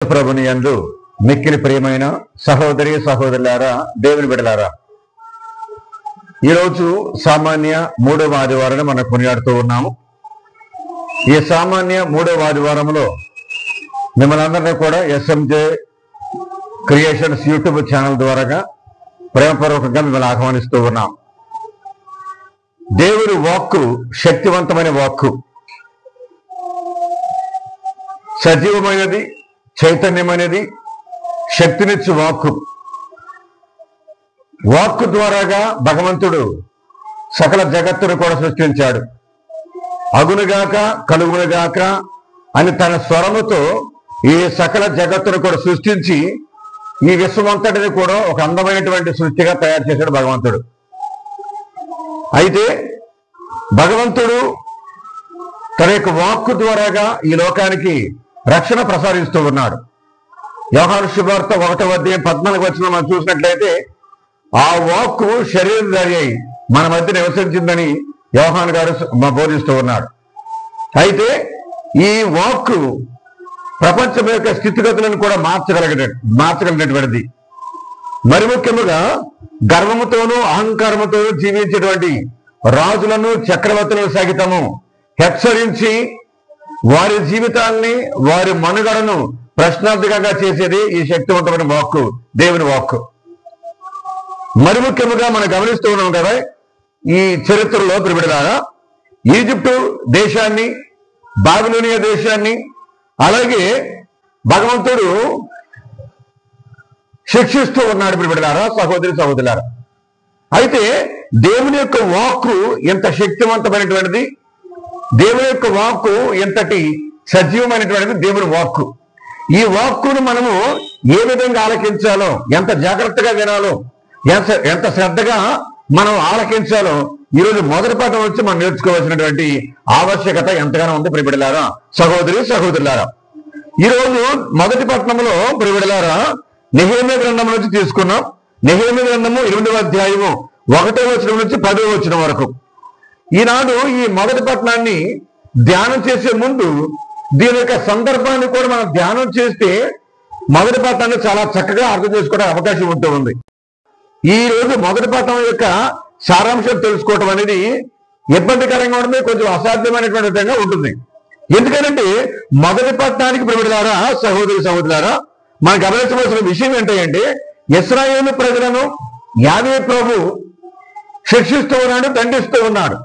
ప్రభుని యందు మిక్కిలి ప్రియమైన సహోదరి సహోదరులారా, దేవుని బిడ్డలారా, ఈరోజు సామాన్య మూడవ ఆదివారాన్ని మనం కొనియాడుతూ ఉన్నాము. ఈ సామాన్య మూడవ ఆదివారంలో మిమ్మల్ని అందరినీ కూడా ఎస్ఎంజే క్రియేషన్స్ యూట్యూబ్ ఛానల్ ద్వారా ప్రేమపూర్వకంగా మిమ్మల్ని ఆహ్వానిస్తూ ఉన్నాం. దేవుని వాక్కు శక్తివంతమైన వాక్కు, సజీవమైనది, చైతన్యమైనది, శక్తినిచ్చు వాక్కు. వాక్కు ద్వారాగా భగవంతుడు సకల జగత్తును కూడా సృష్టించాడు. అగునుగాక కలుగునుగాక అని తన స్వరముతో ఈ సకల జగత్తును కూడా సృష్టించి ఈ విశ్వమంతటిని కూడా ఒక అందమైనటువంటి సృష్టిగా తయారు చేశాడు భగవంతుడు. అయితే భగవంతుడు తన యొక్క వాక్కు ద్వారాగా ఈ లోకానికి రక్షణ ప్రసాదిస్తూ ఉన్నాడు. యోహాను శుభవార్త 1వ అధ్యాయం 14వ వచనం మనం చూసినట్లయితే, ఆ వాక్కు శరీరధారి అయి మన మధ్య నివసించిందని యోహాను గారు బోధిస్తూ ఉన్నాడు. అయితే ఈ వాక్కు ప్రపంచం యొక్క స్థితిగతులను కూడా మార్చగలిగినటువంటిది. మరి ముఖ్యముగా గర్వముతోనూ అహంకారముతోనూ జీవించేటువంటి రాజులను చక్రవర్తులను సహితము హెచ్చరించి వారి జీవితాల్ని, వారి మనుగడను ప్రశ్నార్థకంగా చేసేది ఈ శక్తివంతమైన వాక్కు, దేవుని వాక్కు. మరి ముఖ్యముగా మనం గమనిస్తూ ఉన్నాం కదా, ఈ చరిత్రలో ప్రియులారా, ఈజిప్టు దేశాన్ని, బాబిలోనియా దేశాన్ని అలాగే భగవంతుడు శిక్షిస్తూ ఉన్నాడు ప్రియులారా, సహోదరి సహోదరులారా. అయితే దేవుని యొక్క వాక్కు ఎంత శక్తివంతమైనటువంటిది, దేవుని యొక్క వాక్కు ఎంతటి సజీవమైనటువంటిది దేవుని వాక్కు. ఈ వాక్కును మనము ఏ విధంగా ఆలకించాలో, ఎంత జాగ్రత్తగా వినాలో, ఎంత శ్రద్ధగా మనం ఆలకించాలో ఈరోజు మొదటి పాఠం వచ్చి మనం నేర్చుకోవాల్సినటువంటి ఆవశ్యకత ఎంతగానో ఉంది ప్రియబిడ్డలారా, సహోదరి సహోదరులారా. ఈరోజు మొదటి పట్టణంలో ప్రియబిడ్డలారా నెహెమ్యా గ్రంథం నుంచి తీసుకున్నాం. నెహెమ్యా గ్రంథము 8వ అధ్యాయము 1వ వచనం నుంచి 10వ వచనం వరకు. ఈనాడు ఈ మొదటి పట్టణాన్ని ధ్యానం చేసే ముందు దీని యొక్క సందర్భాన్ని కూడా మనం ధ్యానం చేస్తే మొదటి పట్టణాన్ని చాలా చక్కగా అర్థం చేసుకోవడం అవకాశం ఉంటూ ఉంది. ఈ రోజు మొదటి పట్టణం యొక్క సారాంశం తెలుసుకోవటం అనేది ఇబ్బందికరంగా ఉంటుంది, కొంచెం అసాధ్యమైనటువంటి విధంగా ఉంటుంది. ఎందుకంటే మొదటి పట్టణానికి ప్రియబిడ్డలారా, సహోదరి సహోదరులారా, మనం గమనించవలసిన విషయం ఏంటంటే, ఇశ్రాయేలు ప్రజలను యావే ప్రభు శిక్షిస్తూ ఉన్నాడు, దండిస్తూ ఉన్నాడు.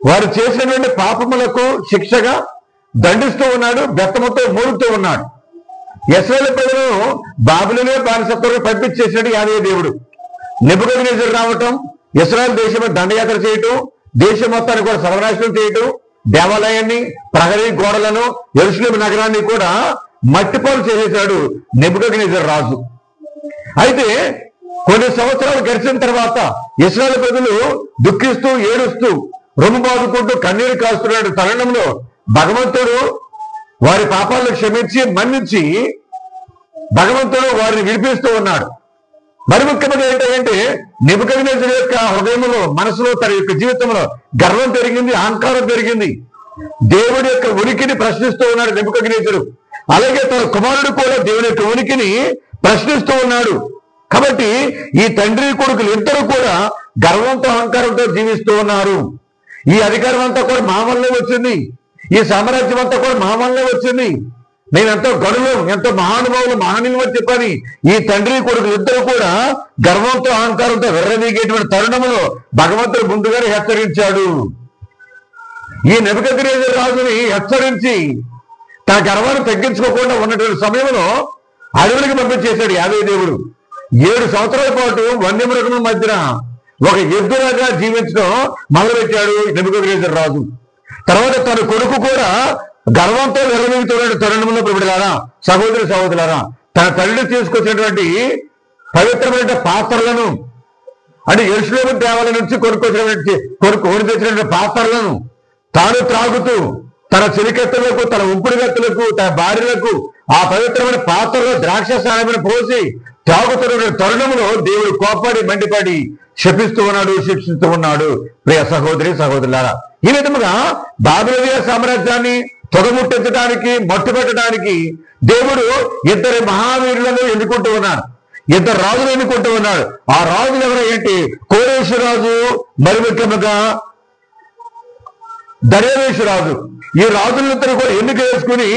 వారు చేసినటువంటి పాపములకు శిక్షగా దండిస్తూ ఉన్నాడు, బెత్తముతో మూడుతూ ఉన్నాడు. ఇశ్రాయేలు ప్రజలను బాబిలోనియా బానిసత్వంలో పంపించేసినట్టు యావే దేవుడు. నెబుకద్నెజరు రావటం, ఇశ్రాయేలు దేశం దండయాత్ర చేయటం, దేశం మొత్తాన్ని కూడా సర్వనాశనం చేయటం, దేవాలయాన్ని, ప్రహరీ గోడలను, యెరూషలేము నగరాన్ని కూడా మట్టిపాలు చేసేశాడు నెబుకద్నెజరు రాజు. అయితే కొన్ని సంవత్సరాలు గడిచిన తర్వాత ఇశ్రాయేలు ప్రజలు దుఃఖిస్తూ, ఏడుస్తూ, రొమ్ము బాదుకుంటూ, కన్నీరు కాస్తున్న తరుణంలో భగవంతుడు వారి పాపాలను క్షమించి మన్నించి భగవంతుడు వారిని విడిపిస్తూ ఉన్నాడు. మరి ముఖ్యమైన ఏంటంటే, నెబుకద్నెజరు యొక్క హృదయంలో, మనసులో, తన యొక్క జీవితంలో గర్వం పెరిగింది, అహంకారం పెరిగింది. దేవుడి యొక్క ఉనికిని ప్రశ్నిస్తూ ఉన్నాడు నెబుకద్నెజరు. అలాగే తన కుమారుడు కూడా దేవుని యొక్క ఉనికిని ప్రశ్నిస్తూ ఉన్నాడు. కాబట్టి ఈ తండ్రి కొడుకులు ఇద్దరు కూడా గర్వంతో, అహంకారంతో జీవిస్తూ ఉన్నారు. ఈ అధికారం అంతా కూడా మా వల్లే వచ్చింది, ఈ సామ్రాజ్యం అంతా కూడా మా వల్లే వచ్చింది, నేను ఎంతో గడువు, ఎంతో మహానుభావులు, మహనీయులు అని చెప్పని ఈ తండ్రి కొడుకులు ఇద్దరు కూడా గర్వంతో, అహంకారంతో వెర్రదీగేటువంటి తరుణంలో భగవంతుడు ముందుగానే హెచ్చరించాడు. ఈ నెబుకద్నెజరు రాజుని హెచ్చరించి తన గర్వాన్ని తగ్గించుకోకుండా ఉన్నటువంటి సమయంలో అడవులకు పంపించేశాడు యావే దేవుడు. 7 సంవత్సరాల పాటు వన్యమృగముల మధ్యన ఒక ఎద్దులాగా జీవించడం మొదలుపెట్టాడు నెబుకద్నెజరు రాజు. తర్వాత తన కొడుకు కూడా గర్వంతో వెర్రవీగుతున్న తరుణంలో ప్రియబిడ్డలారా, సహోదరి సహోదరులారా, తన తల్లి తీసుకొచ్చినటువంటి పవిత్రమైన పాత్రలను, అంటే యెరూషలేము దేవాలయం నుంచి కొనుక్కొని తెచ్చినటువంటి పాత్రలను తాను త్రాగుతూ తన చెలికత్తెలకు, తన ఉంపుడుగత్తెలకు, తన భార్యలకు ఆ పవిత్రమైన పాత్రలో ద్రాక్షసారమైన పోసి త్రాగుతున్న తరుణంలో దేవుడు కోపడి మండిపడి శపిస్తూ ఉన్నాడు, శిక్షిస్తూ ఉన్నాడు. ప్రియ సహోదరి సహోదరులారా, ఈ విధముగా బాబిలోనియా సామ్రాజ్యాన్ని తొగముట్టెత్తడానికి, మట్టు పెట్టడానికి దేవుడు ఇద్దరు మహావీరులను ఎన్నుకుంటూ ఉన్నాడు. ఇద్దరు రాజులు ఎన్నుకుంటూ ఉన్నాడు. ఆ రాజులు ఎవరంటే కోరేషు రాజు, మరి ముఖ్యంగా దర్యావేషు రాజు. ఈ రాజులందరూ కూడా ఎన్నిక వేసుకుని,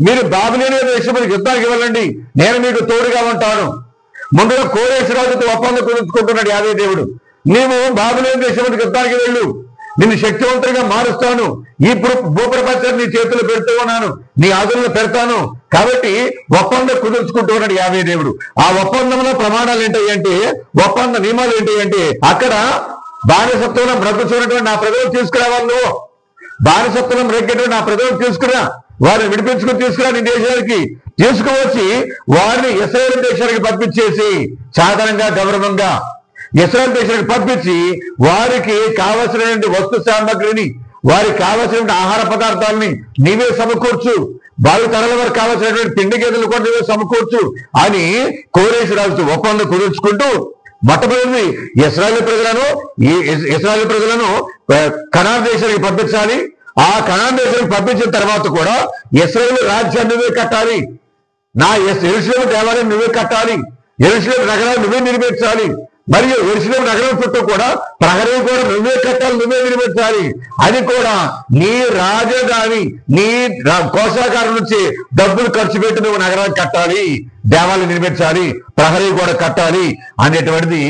మీరు బాబిలోనియ దేశంలోకి యుద్ధానికి వెళ్ళండి, నేను మీకు తోడుగా ఉంటాను. ముందుగా కోరేషు రాజుతో ఒప్పందం కుదుర్చుకుంటున్నాడు యావే దేవుడు. నీవు బాబిలోనియ దేశంలోకి యుద్ధానికి వెళ్ళు, నిన్ను శక్తివంతుడిగా మారుస్తాను, ఈ భూప్రపంచాన్ని నీ చేతులు పెడుతూ ఉన్నాను, నీ ఆదులను పెడతాను. కాబట్టి ఒప్పందం కుదుర్చుకుంటూ ఉన్నాడు యావే దేవుడు. ఆ ఒప్పందంలో ప్రమాణాలు ఏంటంటే, ఒప్పంద నియమాలు ఏంటంటే, అక్కడ బానిసత్వంలో బ్రతుకుతున్నటువంటి నా ప్రజలు తీసుకురావాలి, నువ్వు బానిసత్వం రెగ్గేటువంటి నా ప్రజలు తీసుకురా, వారిని విడిపించుకుని తీసుకురా, నీ దేశానికి తీసుకువచ్చి వారిని ఇశ్రాయేలు దేశానికి పంపించేసి, సాధారణంగా గౌరవంగా ఇశ్రాయేలు దేశానికి పంపించి వారికి కావలసినటువంటి వస్తు సామగ్రిని, వారికి కావలసిన ఆహార పదార్థాలని నీవే సమకూర్చు, వారి తరల వారికి కావలసినటువంటి పిండి గేదెలు కూడా నీవే సమకూర్చు అని కోరేషు రాజుతో ఒప్పందం కుదుర్చుకుంటూ మొట్టమొదటి ఇశ్రాయేలు ప్రజలను కనాన్ దేశానికి పంపించాలి. ఆ కనాన్ దేశానికి పంపించిన తర్వాత కూడా ఇశ్రాయేలు రాజ్యాన్ని నువ్వే కట్టాలి, నా యెరూషలేము దేవాలయం నువ్వే కట్టాలి, యెరూషలేము నగరాన్ని నువ్వే నిర్మించాలి, మరియు యెరూషలేము నగరం చుట్టూ కూడా ప్రహరీ కూడా నువ్వే కట్టాలి, నువ్వే నిర్మించాలి. అది కూడా నీ రాజధాని, నీ కోశాగారం నుంచి డబ్బులు ఖర్చు పెట్టి నువ్వు నగరాన్ని కట్టాలి, దేవాలయం నిర్మించాలి, ప్రహరీ కూడా కట్టాలి అనేటువంటిది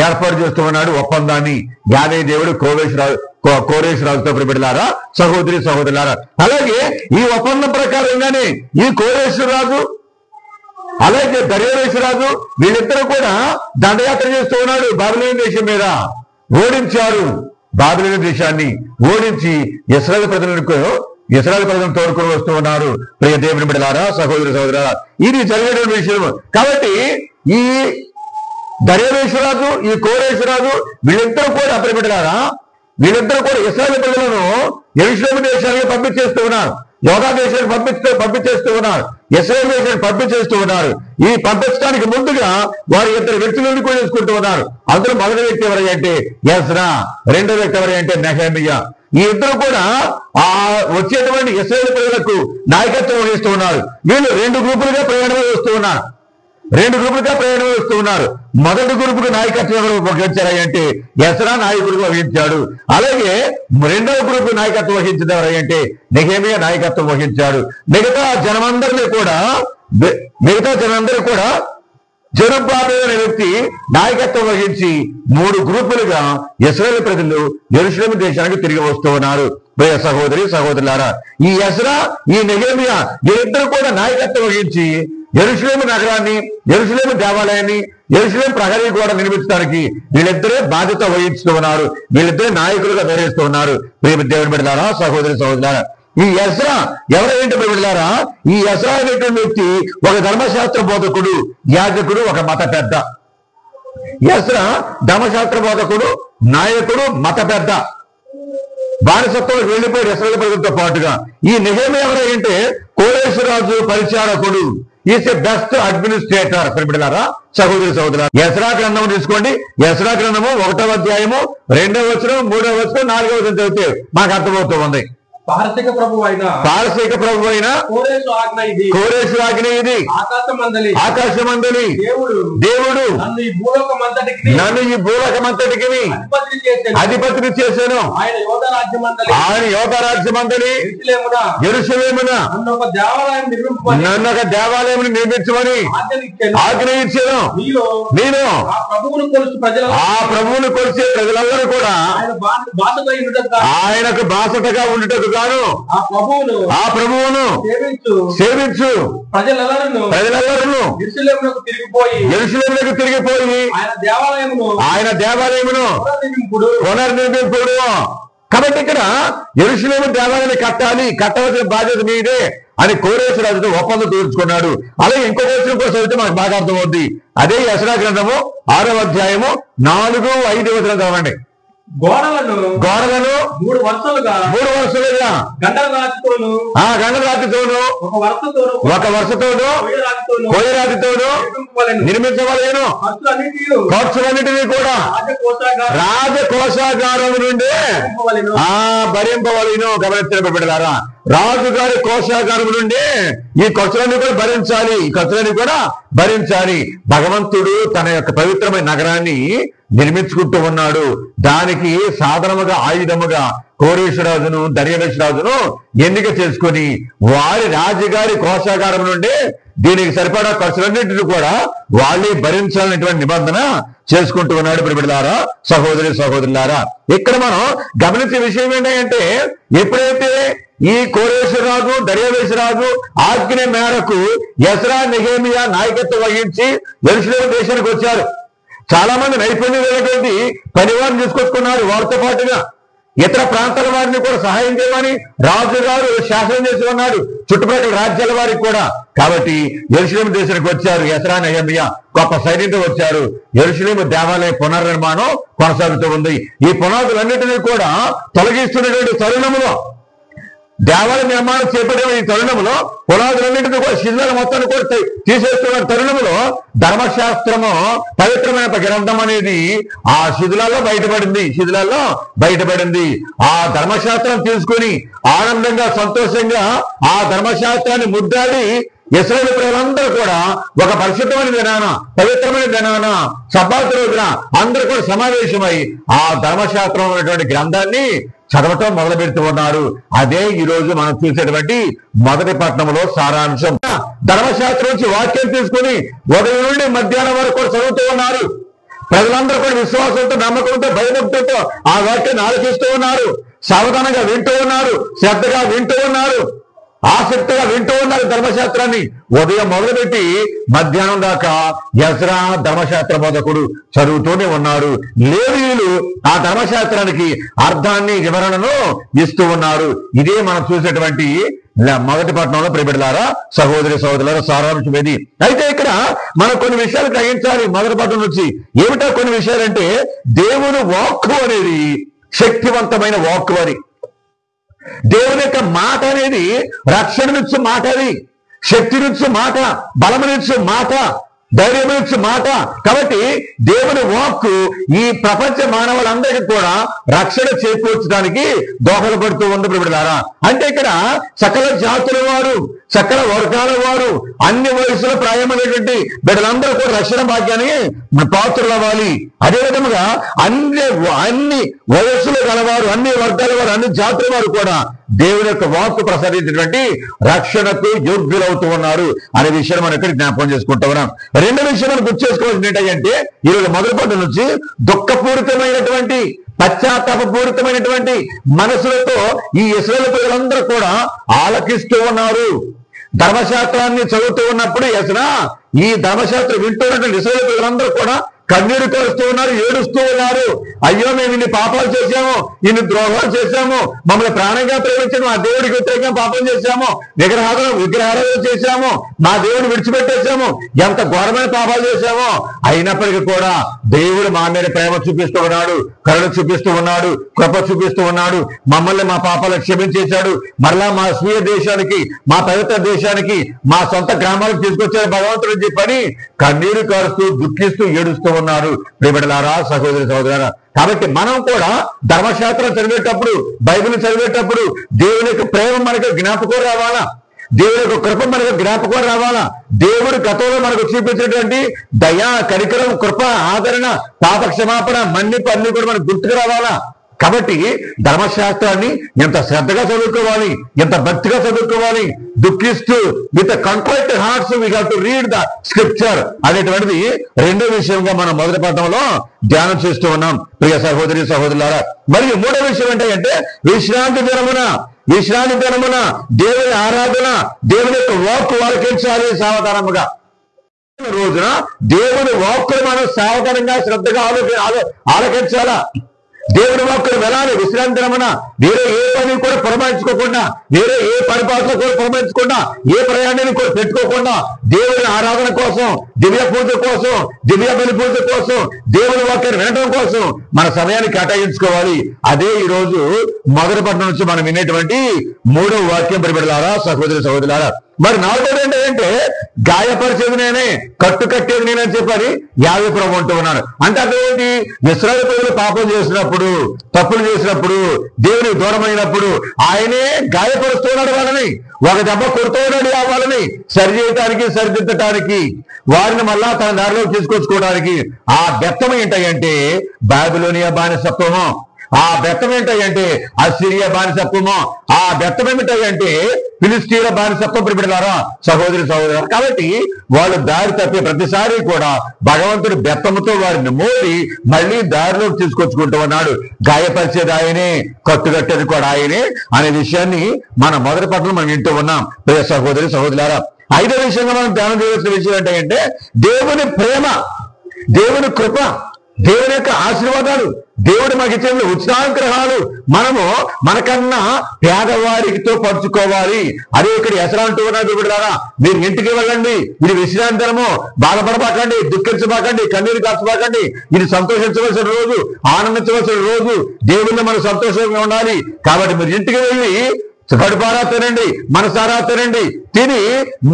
ఏర్పాటు చేస్తూ ఉన్నాడు ఒప్పందాన్ని యావే దేవుడు కోరేషు రాజుతో ప్రియబిడ్డలారా, సహోదరి సహోదరులారా. అలాగే ఈ ఒప్పందం ప్రకారంగానే ఈ కోరేషు రాజు అలాగే దర్యావేషు రాజు వీళ్ళిద్దరూ కూడా దండయాత్ర చేస్తూ ఉన్నాడు బాబిలోను దేశం మీద. ఓడించారు, బాబిలోను దేశాన్ని ఓడించి ఇశ్రాయేలు ప్రజలను తోడుకొని వస్తూ ఉన్నారు. ప్రియ దేవుని బిడ్డలారా, సహోదరి సహోదరులారా, ఇది జరిగేటువంటి విషయం. కాబట్టి ఈ దర్యావేషు రాజు, ఈ కోరేషు రాజు వీళ్ళిద్దరూ కూడా ప్రియబిడ్డలారా, వీళ్ళిద్దరూ కూడా ఇశ్రాయేలు ప్రజలను యెరూషలేము దేశానికి పంపించేస్తూ ఉన్నారు, యోధా దేశానికి పంపించేస్తూ ఉన్నారు, ఇశ్రాయేలు దేశానికి పంపించేస్తూ ఉన్నారు. ఈ పంపించడానికి ముందుగా వారి ఇద్దరు వ్యక్తులను కూడా చేసుకుంటూ ఉన్నారు. అందులో మొదటి వ్యక్తి ఎవరంటే ఎజ్రా, రెండో వ్యక్తి ఎవరంటే నెహెమీయా. ఈ ఇద్దరు కూడా ఆ వచ్చేటువంటి ఇశ్రాయేలు ప్రజలకు నాయకత్వం వహిస్తూ ఉన్నారు. వీళ్ళు రెండు గ్రూపులుగా ప్రయాణం వస్తూ ఉన్నారు. మొదటి గ్రూపుకు నాయకత్వం ఎవరు వహించారంటే ఎజ్రా నాయకుడిగా వహించాడు. అలాగే రెండవ గ్రూపు నాయకత్వం వహించింది ఎవరంటే నెహెమీయా నాయకత్వం వహించాడు. మిగతా జనమందరూ కూడా జెరుబ్బాబెలు అనే వ్యక్తి నాయకత్వం వహించి 3 గ్రూపులుగా ఇశ్రాయేలు ప్రజలు యెరూషలేము దేశానికి తిరిగి వస్తూ ఉన్నారు. ప్రియ సహోదరి సహోదరులారా, ఈ ఎజ్రా, ఈ నెహెమీయా వీరిద్దరూ కూడా నాయకత్వం వహించి యెరూషలేము నగరాన్ని, యెరూషలేము దేవాలయాన్ని, యెరూషలేము ప్రహరీ కూడా నిర్మించడానికి వీళ్ళిద్దరే బాధ్యత వహిస్తూ ఉన్నారు. వీళ్ళిద్దరే నాయకులుగా వ్యవహరిస్తూ ఉన్నారు. ప్రియ దేవుని బిడ్డలారా, సహోదరి సహోదరులారా, ఈ ఎజ్రా ఎవరైతే బిడ్డలారా, ఈ ఎజ్రా అనేటువంటి వ్యక్తి ఒక ధర్మశాస్త్ర బోధకుడు, యాజకుడు, ఒక మత పెద్ద. ఎజ్రా ధర్మశాస్త్ర బోధకుడు, నాయకుడు, మత పెద్ద. బానిసత్వంలోకి వెళ్ళిపోయాడు ఇశ్రాయేలు ప్రజలతో పాటుగా. ఈ నెహెమీయా ఎవరంటే కోరేషు రాజు పరిచారకుడు, ఈస్ ఎ బెస్ట్ అడ్మినిస్ట్రేటర్. బిడ్డలారా, సహోదరి సహోదరులారా, ఎజ్రా గ్రంథం తీసుకోండి. ఎజ్రా గ్రంథము 1వ అధ్యాయము 2వ వచనం, 3వ వచనం, 4వ వచనం చదివితే మాకు అర్థమవుతూ ఉంది. పారసీక ప్రభు అయిన కోరేషు ఆజ్ఞ ఇది, ఆకాశమందలి దేవుడు నన్ను ఈ భూలోకమంతటికి అధిపతిని చేశాను. ఆయన యోధరాజ్యమందలి యెరూషలేమున నన్ను ఒక దేవాలయం నిర్మించమని ఆజ్ఞ ఇచ్చాను. నేను ఆ ప్రభువును కొలిచే ప్రజలందరూ కూడా ఆయనకు బాసటగా ఉండుటకు గాను ఆ ప్రభువును సేవించు ప్రజలందరూ యెరూషలేమునకు తిరిగిపోయి ఆయన దేవాలయమును పునర్నిర్మింపుడు. కాబట్టి ఇక్కడ యెరూషలేము దేవాలయాన్ని కట్టవలసిన బాధ్యత మీదే అని కోరేషు రాజుతో ఒప్పందం తీర్చుకున్నాడు. అలాగే ఇంకొక వచ్చిన కూడా చదివితే మనకు బాగా అర్థమవుద్ది. అదే ఎజ్రా గ్రంథము 6వ అధ్యాయము 4, 5 వచనం చదవండి. గోడలను 3 వరుసలుగా గండరాతితోను ఒక వరుసతోను కొయ్యరాతితోను నిర్మించవలేను. ఖర్చులన్నిటినీ కూడా రాజకోశాగారం నుండి భరింపవలేను. గమనించిన బిడ్డలారా, రాజుగారి కోశాగారం నుండి ఈ ఖర్చులన్నీ కూడా భరించాలి. ఈ ఖర్చులన్నీ కూడా భరించాలి. భగవంతుడు తన యొక్క పవిత్రమైన నగరాన్ని నిర్మించుకుంటూ ఉన్నాడు. దానికి సాధనముగా ఆయుధముగా కోరేశ్వరాజును దర్యావేశ్వరాజును ఎన్నిక చేసుకుని వారి రాజుగారి కోశాగారం నుండి దీనికి సరిపడా ఖర్చులన్నింటినీ కూడా వాళ్ళే భరించాలనేటువంటి నిబంధన చేసుకుంటూ ఉన్నాడు. బిడ్డలారా, సహోదరి సహోదరులారా, ఇక్కడ మనం గమనించే విషయం ఏంటంటే, ఎప్పుడైతే ఈ కోరేశ్వరరాజు దర్యావేశ్వరాజు ఆజ్ఞ మేరకు ఎజ్రా నెహెమియా నాయకత్వం వహించి యెరూషలేము దేశానికి వచ్చారు. చాలా మంది నైపుణ్యం లేనటువంటి పనివారిని తీసుకొచ్చుకున్నారు. వారితో పాటుగా ఇతర ప్రాంతాల వారిని కూడా సహాయం చేయమని రాజుగారు శాసనం చేసి ఉన్నాడు, చుట్టుపక్కల రాజ్యాల వారికి కూడా. కాబట్టి యెరూషలేము దేశానికి వచ్చారు. ఎజ్రా నెహెమియా గొప్ప సైన్యంతో వచ్చారు. యెరూషలేము దేవాలయ పునర్నిర్మాణం కొనసాగుతూ ఉంది. ఈ పునాదులన్నింటినీ కూడా తొలగిస్తున్నటువంటి తరుణములో, దేవాలయ నిర్మాణం చేపట్టే ఈ తరుణంలో పునాదులన్నింటినీ కూడా శిథిలాల మొత్తాన్ని కూడా తీసేస్తున్న తరుణంలో ధర్మశాస్త్రము పవిత్రమైన గ్రంథం అనేది ఆ శిథిలాల్లో బయటపడింది. ఆ ధర్మశాస్త్రం తీసుకుని ఆనందంగా సంతోషంగా ఆ ధర్మశాస్త్రాన్ని ముద్దాడి ఇశ్రాయేలు ప్రజలందరూ కూడా ఒక పరిశుద్ధమైన దినాన, పవిత్రమైన దినాన, సబ్బాతు రోజున అందరూ కూడా సమావేశమై ఆ ధర్మశాస్త్రం ఉన్నటువంటి గ్రంథాన్ని చదవటం మొదలు పెడుతూ ఉన్నారు. అదే ఈ రోజు మనం చూసేటువంటి మొదటి పట్టణంలో సారాంశం. ధర్మశాస్త్రం నుంచి వాక్యం తీసుకుని ఉదయం నుండి మధ్యాహ్నం వరకు కూడా చదువుతూ ఉన్నారు. ప్రజలందరూ కూడా విశ్వాసంతో, నమ్మకంతో, భయభక్తులతో ఆ వాక్యాన్ని ఆలోచిస్తూ ఉన్నారు. సావధానంగా వింటూ ఉన్నారు, శ్రద్ధగా వింటూ ఉన్నారు, ఆసక్తిగా వింటూ ఉన్నారు ధర్మశాస్త్రాన్ని. ఉదయం మొదలుపెట్టి మధ్యాహ్నం దాకా ఎజ్రా ధర్మశాస్త్ర బోధకుడు చదువుతూనే ఉన్నారు. లేవీయులు ఆ ధర్మశాస్త్రానికి అర్థాన్ని, వివరణను ఇస్తూ ఉన్నారు. ఇదే మనం చూసేటువంటి మొదటి పట్టణంలో ప్రియబిడ్డలారా, సహోదరి సహోదరులారా, సారాంశం ఇది. అయితే ఇక్కడ మనం కొన్ని విషయాలు గ్రహించాలి మొదటి పట్టణం నుంచి. ఏమిటో కొన్ని విషయాలంటే, దేవుని వాక్కు అనేది శక్తివంతమైన వాక్కు అని. దేవుని యొక్క మాట అనేది రక్షణనిచ్చు మాట, అది శక్తినిచ్చు మాట, బలమునిచ్చు మాట, ధైర్యమిచ్చు మాట. కాబట్టి దేవుని వాక్కు ఈ ప్రపంచ మానవులందరికీ కూడా రక్షణ చేకూర్చడానికి దోహదపడుతూ ఉంది బిడ్డలారా. అంటే ఇక్కడ సకల జాతుల వారు, సకల వర్గాల వారు, అన్ని వయసుల ప్రాయమైనటువంటి బిడ్డలందరూ కూడా రక్షణ భాగ్యాన్ని పాత్రలు అవ్వాలి. అదేవిధంగా అన్ని వయస్సులు గలవారు, అన్ని వర్గాల వారు, అన్ని జాతుల వారు కూడా దేవుని యొక్క వాక్కు ప్రసాదించినటువంటి రక్షణకు యోగ్యులవుతూ ఉన్నారు అనే విషయం మనం ఇక్కడ జ్ఞాపకం చేసుకుంటూ ఉన్నాం. రెండో విషయం మనం గుర్తు చేసుకోవాల్సింది ఏంటంటే, ఈరోజు మొదటి పట్టణం నుంచి దుఃఖపూరితమైనటువంటి, పశ్చాత్తాపపూరితమైనటువంటి మనసులతో ఈ ఇశ్రాయేలు ప్రజలందరూ కూడా ఆలకిస్తూ ఉన్నారు. ధర్మశాస్త్రాన్ని చదువుతూ ఉన్నప్పుడు ఎజ్రా ఈ ధర్మశాస్త్రం వింటూ ఉన్నటువంటి ఇశ్రాయేలు ప్రజలందరూ కూడా కన్నీరు కారుస్తూ ఉన్నారు, ఏడుస్తూ ఉన్నారు. అయ్యో, మేము ఇన్ని పాపాలు చేశాము, ఇన్ని ద్రోహాలు చేశాము, మమ్మల్ని ప్రాణంగా ప్రేమించిన మా దేవుడికి వ్యతిరేకంగా పాపం చేశాము, విగ్రహారాధన చేశాము, మా దేవుడిని విడిచిపెట్టేశాము, ఎంత ఘోరమైన పాపాలు చేశామో. అయినప్పటికీ కూడా దేవుడు మా మీద ప్రేమ చూపిస్తూ ఉన్నాడు, కరుణ చూపిస్తూ ఉన్నాడు, కృప చూపిస్తూ ఉన్నాడు. మమ్మల్ని మా పాపాలను క్షమించేశాడు. మరలా మా స్వీయ దేశానికి, మా పవిత్ర దేశానికి, మా సొంత గ్రామాలకు తీసుకొచ్చాడు భగవంతుడు చెప్పని కన్నీరు కారుస్తూ, దుఃఖిస్తూ, ఏడుస్తూ ఉన్నారు ప్రియబిడ్డలారా, సహోదరి సహోదరులారా. కాబట్టి మనం కూడా ధర్మశాస్త్రం చదివేటప్పుడు, బైబిల్ చదివేటప్పుడు దేవుని యొక్క ప్రేమ మనకు జ్ఞాపకం రావాలా, దేవుని యొక్క కృప మనకు జ్ఞాపకం రావాలా, దేవుడు గతంలో మనకు చూపించినటువంటి దయా, కనికరం, కృప, ఆదరణ, పాప క్షమాపణ, మన్నిపు అన్ని కూడా మనకు గుర్తుకు రావాలా. కాబట్టి ధర్మశాస్త్రాన్ని ఎంత శ్రద్ధగా చదువుకోవాలి, ఎంత భక్తిగా చదువుకోవాలి, దుఃఖిస్తూ with contrite hearts we have to read the scripture అనేటువంటిది రెండో విషయంగా మనం మొదటి పట్టణంలో ధ్యానం చేస్తూ ఉన్నాం ప్రియ సహోదరి సహోదరులారా. మరియు మూడో విషయం ఏంటంటే, విశ్రాంతి దినమున దేవుని ఆరాధన, దేవుని యొక్క వాక్కు ఆలకించాలి సావధానముగా. రోజున దేవుని వాక్కును మనం సావధానంగా శ్రద్ధగా ఆలకించాలా. దేవుని వాక్కును వెళ్ళాలి. విశ్రాంతి దినమున వేరే ఏ పని కూడా పురమాయించుకోకుండా, వేరే ఏ పరిపాలన కూడా పురమాయించకుండా, ఏ ప్రయాణాన్ని కూడా పెట్టుకోకుండా దేవుని ఆరాధన కోసం, దివ్య పూజ కోసం, దివ్య బలి పూజ కోసం, దేవుని వాక్యాన్ని వినడం కోసం మన సమయాన్ని కేటాయించుకోవాలి. అదే ఈ రోజు మొదటి పట్టణం నుంచి మనం వినేటువంటి 3వ వాక్యం పరిబిడలారా, సహోదరి సహోదరులారా. మరి 4వది ఏంటంటే గాయపరిచేది నేనే, కట్టేది నేనని చెప్పని యావే ప్రభు అంటూ ఉన్నాడు. అంటే అదేంటి? ఇశ్రాయేలు ప్రజలు పాపం చేసినప్పుడు, తప్పులు చేసినప్పుడు, దేవునికి దూరమైనప్పుడు ఆయనే గాయపరుస్తున్నాడు వాళ్ళని, ఒక దెబ్బ కొడుతున్నాడు వాళ్ళని సరి చేయటానికి, సరిదిద్దటానికి, వారిని మళ్ళా తన దారిలోకి తీసుకొచ్చుకోవడానికి. ఆ బెత్తం ఏంటంటే బాబిలోనియా బానిసత్వము, ఆ బెత్తం ఏంటంటే అసిరియా బానిసత్వము, ఆ బెత్తం ఏమిటంటే ఫిలిస్తీన్ల బానిసత్వం ప్రిపడలారా, సహోదరి సహోదరు. కాబట్టి వాళ్ళు దారి తప్పే ప్రతిసారి కూడా భగవంతుడి బెత్తముతో వారిని మోడి మళ్ళీ దారిలోకి తీసుకొచ్చుకుంటూ ఉన్నాడు. గాయపరిచేది ఆయనే, కట్టుకట్టేది కూడా ఆయనే అనే విషయాన్ని మన మొదటి పట్ల మనం వింటూ ఉన్నాం. ప్రియ సహోదరి సహోదరులారా, 5వ విషయంగా మనం ధ్యానం చేయవలసిన విషయం ఏంటంటే దేవుని ప్రేమ, దేవుని కృప, దేవుని యొక్క ఆశీర్వాదాలు, దేవుడు మాకు ఇచ్చిన ఉచితానుగ్రహాలు మనము మనకన్నా పేదవారితో పంచుకోవాలి. అదే ఇక్కడ ఎసరా అంటూ ఉన్నారు బిడ్డలారా, మీరు ఇంటికి వెళ్ళండి, ఇది విశ్రాంతరము, బాధపడబాకండి, దుఃఖించబాకండి, కన్నీరు కాచబాకండి, ఇది సంతోషించవలసిన రోజు, ఆనందించవలసిన రోజు, దేవుళ్ళు మనం సంతోషంగా ఉండాలి. కాబట్టి మీరు ఇంటికి వెళ్ళి కడుపారా తినండి, మనసారా తినండి, తిని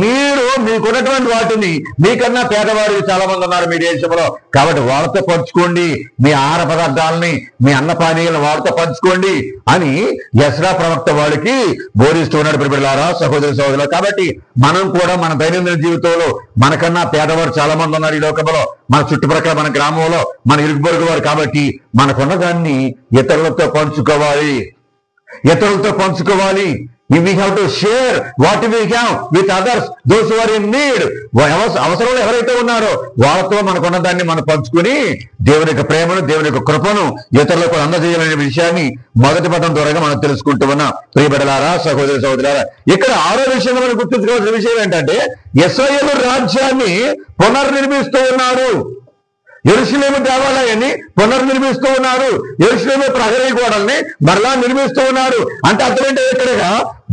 మీరు మీకున్నటువంటి వాటిని, మీకన్నా పేదవారు చాలా మంది ఉన్నారు మీ దేశంలో, కాబట్టి వాళ్ళతో పంచుకోండి, మీ ఆహార పదార్థాలని, మీ అన్నపానీయాలను వాళ్ళతో పంచుకోండి అని ఎస్రా ప్రవక్త వాళ్ళకి బోధిస్తూ ఉన్నాడు ప్రియులారా, సహోదరి సహోదరులు. కాబట్టి మనం కూడా మన దైనందిన జీవితంలో మనకన్నా పేదవారు చాలా మంది ఉన్నారు ఈ లోకంలో, మన చుట్టుప్రక్కల, మన గ్రామంలో, మన ఇరుగు పొరుగు వారు. కాబట్టి మనకున్న దాన్ని ఇతరులతో పంచుకోవాలి, ఇతరులతో పంచుకోవాలి. We have to share what we have with others, those who are in need. అవసరంలో ఎవరైతే ఉన్నారో వాళ్ళతో మనకున్న దాన్ని మనం పంచుకుని దేవుని యొక్క ప్రేమను, దేవుని యొక్క కృపను ఇతరులకు అందజేయాలనే విషయాన్ని మొదటి పదం ద్వారా మనం తెలుసుకుంటూ ఉన్నాం. ప్రియబిడ్డలారా, సహోదరి సహోదరులారా, ఇక్కడ 6వ విషయంలో మనం గుర్తుంచుకోవాల్సిన విషయం ఏంటంటే ఇశ్రాయేలు రాజ్యాన్ని పునర్నిర్మిస్తూ ఉన్నారు. యెరూషలేము దేవాలయాన్ని పునర్నిర్మిస్తూ ఉన్నారు. యెరూషలేము ప్రహరీ గోడల్ని మరలా నిర్మిస్తూ ఉన్నారు. అంటే అర్థం ఏంటంటే ఇక్కడ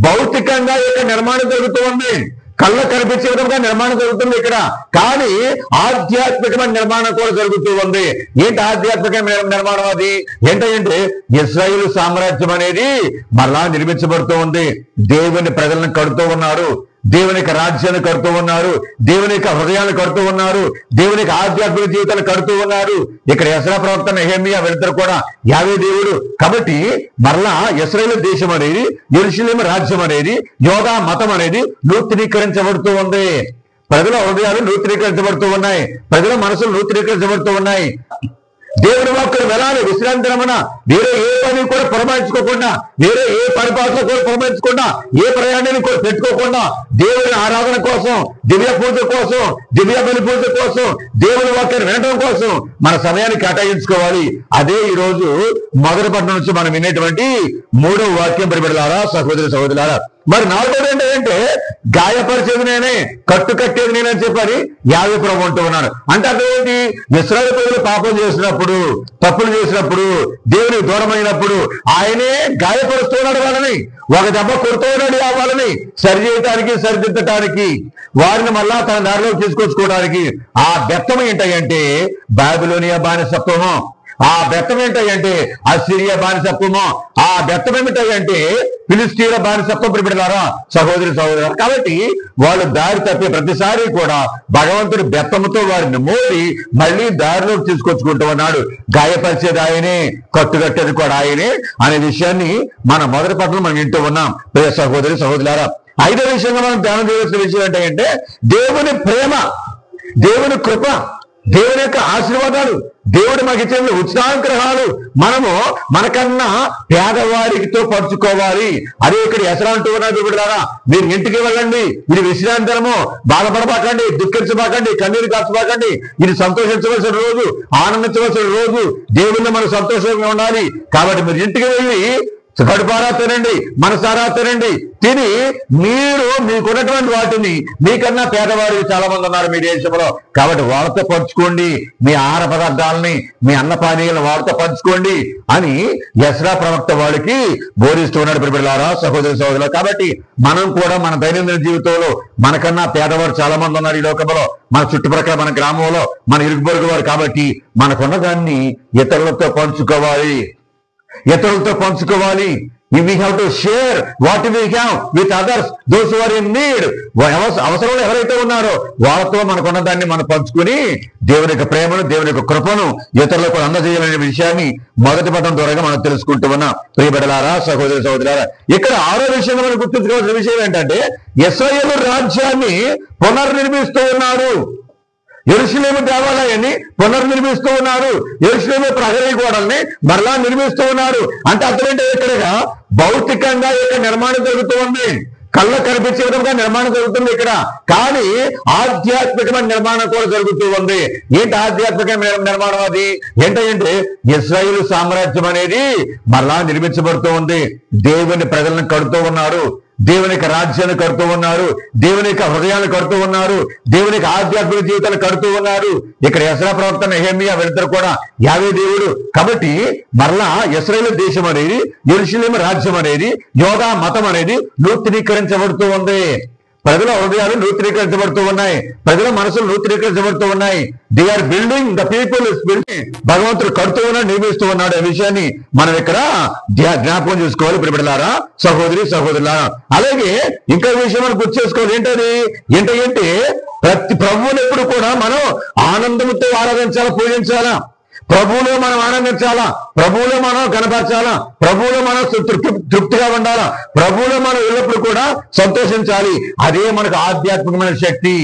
భౌతికంగా ఇక్కడ నిర్మాణం జరుగుతూ ఉంది, కళ్ళకు కనిపించే విధంగా నిర్మాణం జరుగుతుంది ఇక్కడ, కానీ ఆధ్యాత్మికమైన నిర్మాణం కూడా జరుగుతూ ఉంది. ఏంటి ఆధ్యాత్మిక నిర్మాణం? అది ఏంటంటే ఇశ్రాయేలు సామ్రాజ్యం అనేది మరలా నిర్మించబడుతూ ఉంది. దేవుని ప్రజలను కడుతూ ఉన్నారు, దేవుని యొక్క రాజ్యాన్ని కడుతూ ఉన్నారు, దేవుని యొక్క హృదయాన్ని కడుతూ ఉన్నారు, దేవుని యొక్క ఆధ్యాత్మిక జీవితాలు కడుతూ ఉన్నారు. ఇక్కడ ఎస్రా ప్రవక్త నెహెమ్యా వీళ్ళిద్దరు కూడా యావే దేవుడు. కాబట్టి మరలా ఇశ్రాయేలు దేశం అనేది, యెరూషలేము రాజ్యం అనేది, యోధా మతం అనేది నూతనీకరించబడుతూ ఉంది. ప్రజల హృదయాలు నూతనీకరించబడుతూ ఉన్నాయి, ప్రజల మనసులు నూతనీకరించబడుతూ ఉన్నాయి. దేవుని వాక్కులు వెళ్ళాలి విశ్రాంతిరమణ, వేరే ఏ పని కూడా పురమాయించుకోకుండా, వేరే ఏ పరిపాలన కూడా పురమాయించకుండా, ఏ ప్రయాణాన్ని కూడా పెట్టుకోకుండా దేవుని ఆరాధన కోసం, దివ్య పూజ కోసం, దివ్య బలి పూజ కోసం, దేవుని వాక్యాన్ని వినడం కోసం మన సమయాన్ని కేటాయించుకోవాలి. అదే ఈ రోజు మొదటి పట్టణం నుంచి మనం వినేటువంటి 3వ వాక్యం పరిబిడలారా, సహోదరి సహోదరులారా. మరి 4వది ఏంటంటే గాయపరిచేది నేనే, కట్టేది నేనని చెప్పని యావే ప్రభు అంటూ ఉన్నాడు. అంటే అదేంటి? ఇశ్రాయేలు ప్రజలు పాపం చేసినప్పుడు, తప్పులు చేసినప్పుడు, దేవునికి దూరమైనప్పుడు ఆయనే గాయపరుస్తున్నాడు వాళ్ళని, ఒక దెబ్బ కొడుతున్నాడు వాళ్ళని సరి చేయటానికి, సరిదిద్దటానికి, వారిని మళ్ళా తన దారిలోకి తీసుకొచ్చుకోవడానికి. ఆ బెత్తం ఏంటంటే బాబిలోనియా బానిసత్వము, ఆ బెత్తం ఏంటంటే అసిరియా బానిసత్వము, ఆ బెత్తం ఏమిటంటే ఫిలిస్తీన్ల బానిసత్వం ప్రిపడలారా, సహోదరి సహోదరు. కాబట్టి వాళ్ళు దారి తప్పే ప్రతిసారి కూడా భగవంతుడి బెత్తముతో వారిని మోడి మళ్ళీ దారిలోకి తీసుకొచ్చుకుంటూ ఉన్నాడు. గాయపరిచేది ఆయనే, కట్టుకట్టేది కూడా ఆయనే అనే విషయాన్ని మన మొదటి పట్ల మనం వింటూ ఉన్నాం. ప్రియ సహోదరి సహోదరులారా, 5వ విషయంగా మనం ధ్యానం చేయవలసిన విషయం ఏంటంటే దేవుని ప్రేమ, దేవుని కృప, దేవుని యొక్క ఆశీర్వాదాలు, దేవుడు మాకు ఇచ్చిన ఉచితానుగ్రహాలు మనము మనకన్నా పేదవారితో పంచుకోవాలి. అదే ఇక్కడ ఎసరా అంటూ ఉన్నారు బిడ్డలారా, మీరు ఇంటికి వెళ్ళండి, ఇది విశ్రాంతరము, బాధపడబాకండి, దుఃఖించబాకండి, కన్నీరు కాచబాకండి, ఇది సంతోషించవలసిన రోజు, ఆనందించవలసిన రోజు, దేవుళ్ళు మనం సంతోషంగా ఉండాలి. కాబట్టి మీరు ఇంటికి వెళ్ళి కడుపారా తినండి, మనసారా తినండి, తిని మీరు మీకున్నటువంటి వాటిని మీకన్నా పేదవారు చాలా మంది ఉన్నారు మీ దేశంలో, కాబట్టి వాళ్ళతో పంచుకోండి, మీ ఆహార పదార్థాలని మీ అన్న పానీయాలను వాళ్ళతో పంచుకోండి అని యెషయా ప్రవక్త వాళ్ళకి బోధిస్తూ ఉన్నాడు ప్రియలారా, సహోదరి సహోదరులు. కాబట్టి మనం కూడా మన దైనందిన జీవితంలో మనకన్నా పేదవారు చాలా మంది ఉన్నారు ఈ లోకంలో, మన చుట్టుప్రక్కల, మన గ్రామంలో, మన ఇరుగు పొరుగు వారు. కాబట్టి మనకున్న దాన్ని ఇతరులతో పంచుకోవాలి, ఇతరులతో పంచుకోవాలి. We have to share what we have with others, those who are in need. అవసరంలో ఎవరైతే ఉన్నారో వాళ్ళతో మనకున్న దాన్ని మనం పంచుకుని దేవుని యొక్క ప్రేమను, దేవుని యొక్క కృపను ఇతరులకు అందజేయాలనే విషయాన్ని మొదటి పదం ద్వారా మనం తెలుసుకుంటూ ఉన్నాం. ప్రియబిడ్డలారా, సహోదరి సహోదరులారా, ఇక్కడ ఆరో విషయంగా మనం గుర్తుంచుకోవాల్సిన విషయం ఏంటంటే ఇశ్రాయేలు రాజ్యాన్ని పునర్నిర్మిస్తూ ఉన్నారు. యెరూషలేము దేవాలయాన్ని పునర్నిర్మిస్తూ ఉన్నారు. యెరూషలేము ప్రహరీ గోడల్ని మరలా నిర్మిస్తూ ఉన్నారు. అంటే అర్థమేంటే, ఇక్కడ భౌతికంగా ఇక్కడ నిర్మాణం జరుగుతూ ఉంది, కళ్ళ కనిపించే విధంగా నిర్మాణం జరుగుతుంది ఇక్కడ, కానీ ఆధ్యాత్మికమైన నిర్మాణం కూడా జరుగుతూ ఉంది. ఏంటి ఆధ్యాత్మికమైన నిర్మాణం? అది ఏంటంటే ఇశ్రాయేలు సామ్రాజ్యం అనేది మరలా నిర్మించబడుతూ ఉంది. దేవుని ప్రజలను కడుతూ ఉన్నారు, దేవుని యొక్క రాజ్యాన్ని కడుతూ ఉన్నారు, దేవుని యొక్క హృదయాన్ని కడుతూ ఉన్నారు, దేవుని యొక్క ఆధ్యాత్మిక జీవితాన్ని కడుతూ ఉన్నారు. ఇక్కడ యెషయా ప్రవక్త, నెహెమ్యా వీళ్ళిద్దరు కూడా యావే దేవుడు. కాబట్టి మరలా ఇశ్రాయేలు దేశం అనేది, యెరూషలేము రాజ్యం అనేది, యోధా మతం అనేది నూతనీకరించబడుతూ ఉంది. ప్రజల హృదయాలు నూతనీకరించబడుతూ ఉన్నాయి, ప్రజల మనసులు నూతనీకరించబడుతూ ఉన్నాయి. They are building, the people is building. భగవంతుడు కడుతూ ఉన్నాడు, నిర్మిస్తూ ఉన్నాడు. ఈ విషయాన్ని మనం ఇక్కడ జ్ఞాపకం చేసుకోవాలి ప్రియబిడ్డలారా, సహోదరి సహోదరులారా. అలాగే ఇంకా విషయం మనం గుర్తు చేసుకోవాలి. ఏంటంటే ప్రతి ప్రభువుని ఎప్పుడు కూడా మనం ఆనందంతో ఆరాధించాలా, పూజించాలా, ప్రభువులో మనం ఆనందించాలా, ప్రభువులో మనం కనపరచాలా, ప్రభువులో మనం తృప్తిగా ఉండాలా, ప్రభువులో మనం ఎల్లప్పుడు కూడా సంతోషించాలి. అదే మనకు ఆధ్యాత్మికమైన శక్తి,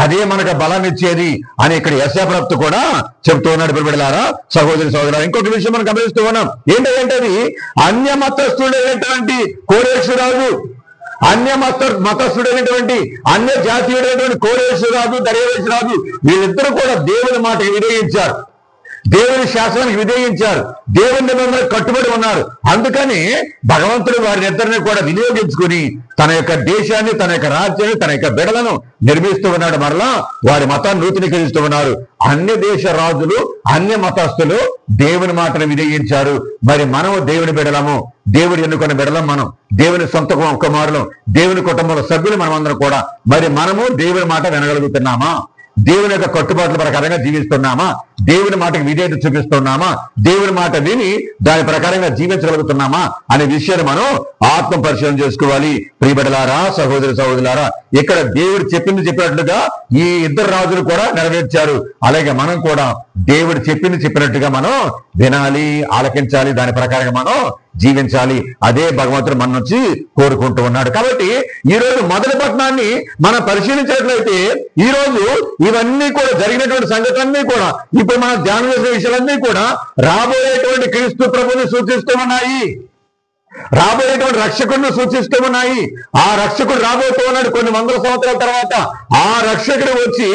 అదే మనకు బలం ఇచ్చేది అని ఇక్కడ యెషయా ప్రవక్త కూడా చెప్తూ ఉన్నాడు ప్రియబిడ్డలారా, సహోదరి సహోదరులారా. ఇంకొక విషయం మనం గమనిస్తూ ఉన్నాం. ఏంటంటే అన్య మతస్థుడైనటువంటి కోరేశ్వరాజు, అన్య మతస్థుడైనటువంటి అన్య జాతీయుడైనటువంటి కోరేశ్వరాజు, దర్యావేశ్వరాజు వీళ్ళిద్దరూ కూడా దేవుని మాటకి విధేయించారు, దేవుని శాసనానికి విధేయించారు, దేవుని నిబంధనలకు కట్టుబడి ఉన్నారు. అందుకని భగవంతుడు వారిని ఇద్దరిని కూడా వినియోగించుకుని తన యొక్క దేశాన్ని, తన యొక్క రాజ్యాన్ని, తన యొక్క బిడలను నిర్మిస్తూ ఉన్నాడు. మరలా వారి మతాన్ని నూతనీకరిస్తూ ఉన్నారు. అన్య దేశ రాజులు, అన్య మతస్థులు దేవుని మాటను విధేయించారు. మరి మనము దేవుని బిడలము, దేవుడు ఎన్నుకున్న బిడలం మనం, దేవుని సొంత కుమారులు, దేవుని కుటుంబంలో సభ్యులు మనమందరం కూడా. మరి మనము దేవుని మాట వినగలుగుతున్నామా? దేవుని యొక్క కట్టుబాట్ల ప్రకారంగా జీవిస్తున్నామా? దేవుని మాటకి విధేయత చూపిస్తున్నామా? దేవుని మాట విని దాని ప్రకారంగా జీవించగలుగుతున్నామా అనే విషయాన్ని మనం ఆత్మ పరిశీలన చేసుకోవాలి. ప్రియబిడ్డలారా, సహోదరి సహోదరులారా, ఇక్కడ దేవుడు చెప్పినట్లుగా ఈ ఇద్దరు రాజులు కూడా నెరవేర్చారు. అలాగే మనం కూడా దేవుడు చెప్పినట్టుగా మనం వినాలి, ఆలకించాలి, దాని ప్రకారంగా మనం జీవించాలి. అదే భగవంతుడు మన నుంచి కోరుకుంటూ ఉన్నాడు. కాబట్టి ఈ రోజు మొదటి పట్టణాన్ని మనం పరిశీలించినట్లయితే ఈ రోజు ఇవన్నీ కూడా జరిగినటువంటి సంగతులన్నీ కూడా, ఇప్పుడు మనం ధ్యానం చేసిన విషయాలన్నీ కూడా రాబోయేటువంటి క్రీస్తు ప్రభుని సూచిస్తూ ఉన్నాయి, రాబోయేటువంటి రక్షకుడిని సూచిస్తూ ఉన్నాయి. ఆ రక్షకుడు రాబోతూ ఉన్నాడు కొన్ని వందల సంవత్సరాల తర్వాత. ఆ రక్షకుడు వచ్చి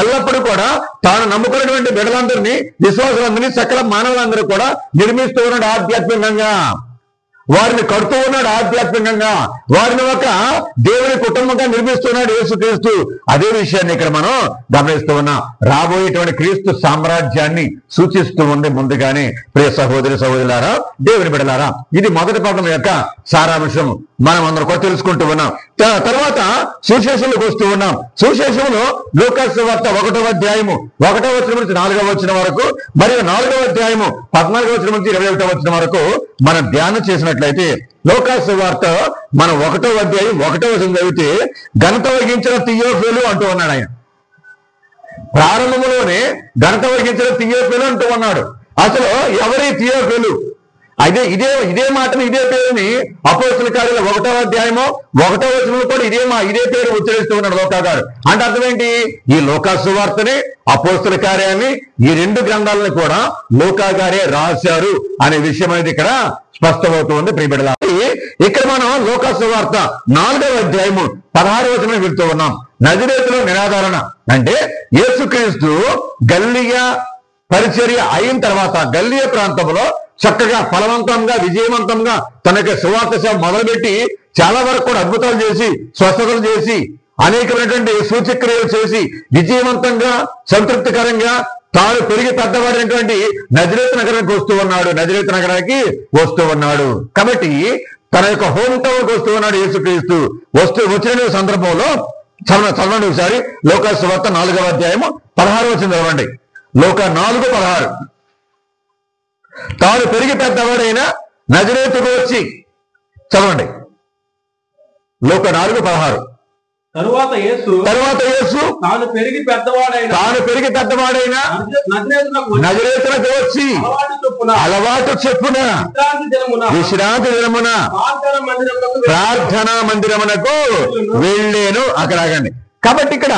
ఎల్లప్పుడూ కూడా తాను నమ్ముకున్నటువంటి బిడ్డలందరినీ, విశ్వాసులందరినీ, సకల మానవులందరూ కూడా నిర్మిస్తూ ఉన్నాడు ఆధ్యాత్మికంగా, వారిని కడుతూ ఉన్నాడు ఆధ్యాత్మికంగా, వారిని ఒక దేవుని కుటుంబంగా నిర్మిస్తున్నాడు యేసుక్రీస్తు. అదే విషయాన్ని ఇక్కడ మనం గమనిస్తూ ఉన్నాం. రాబోయేటువంటి క్రీస్తు సామ్రాజ్యాన్ని సూచిస్తూ ఉంది ముందుగానే. ప్రియ సహోదరి సహోదరులారా, దేవుని బిడ్డలారా, ఇది మొదటి పదం యొక్క సారాంశం మనం అందరం కూడా తెలుసుకుంటూ ఉన్నాం. తర్వాత సువిశేషంలోకి వస్తూ ఉన్నాం. సువిశేషంలో లూకా సువార్త 1వ అధ్యాయము 1వ వచనం నుంచి 4వ వచనం వరకు, మరియు 4వ అధ్యాయము 14వ వచనం నుంచి 21వ వచనం వరకు మనం ధ్యానం చేసినట్లయితే, లూకా సువార్త మనం 1వ అధ్యాయం 1వ వచనం చదివితే, ఘనత వహించిన తియోఫిలు అంటూ ఉన్నాడు ఆయన. ప్రారంభంలోనే ఘనత వహించిన తియోఫిలు అంటూ ఉన్నాడు. అసలు ఎవరి తియోఫిలు? అదే ఇదే మాటని, ఇదే పేరుని అపోస్తల కార్యాల 1వ అధ్యాయము 1వ వచనంలో కూడా ఇదే పేరు ఉచ్చరిస్తూ ఉన్నాడు లూకా గారు. అంటే అర్థం ఏంటి? ఈ లూకా సువార్తని, అపోస్తల కార్యాన్ని, ఈ రెండు గ్రంథాలను కూడా లూకా గారే రాశారు అనే విషయం అనేది ఇక్కడ స్పష్టమవుతుంది. ప్రియబిడ్డలారా, ఇక్కడ మనం లూకా సువార్త 4వ అధ్యాయము 16వ వచనం వింటూ ఉన్నాం. నజరేతులో నిరాధారణ అంటే యేసుక్రీస్తు గలిలయ పరిచర్య అయిన తర్వాత, గలిలయ ప్రాంతంలో చక్కగా ఫలవంతంగా విజయవంతంగా తన యొక్క సువార్త సేవ మొదలుపెట్టి చాలా వరకు కూడా అద్భుతాలు చేసి స్వస్థతలు చేసి అనేకమైనటువంటి సూచక్రియలు చేసి విజయవంతంగా సంతృప్తికరంగా తాను పెరిగి పెద్దవాడైనటువంటి నజరేతు నగరానికి వస్తూ ఉన్నాడు కాబట్టి తన యొక్క హోమ్ టౌన్కి వస్తూ ఉన్నాడు యేసుక్రీస్తు. వచ్చిన సందర్భంలో చదవండి ఒకసారి లోకాసు వార్త 4వ అధ్యాయము 16 వచనం చదవండి. లోక 4:16. తాను పెరిగి పెద్దవాడైన నజరేతుకు వచ్చి చదవండి. లోక 4:16. తరువాత యేసు తాను పెరిగి పెద్దవాడైన నజరేతునకు వచ్చి అలవాటు చెప్పున విశ్రాంతి దినమున ప్రార్థనా మందిరమునకు వెళ్ళేను. అక్కడ ఆగండి. కాబట్టి ఇక్కడ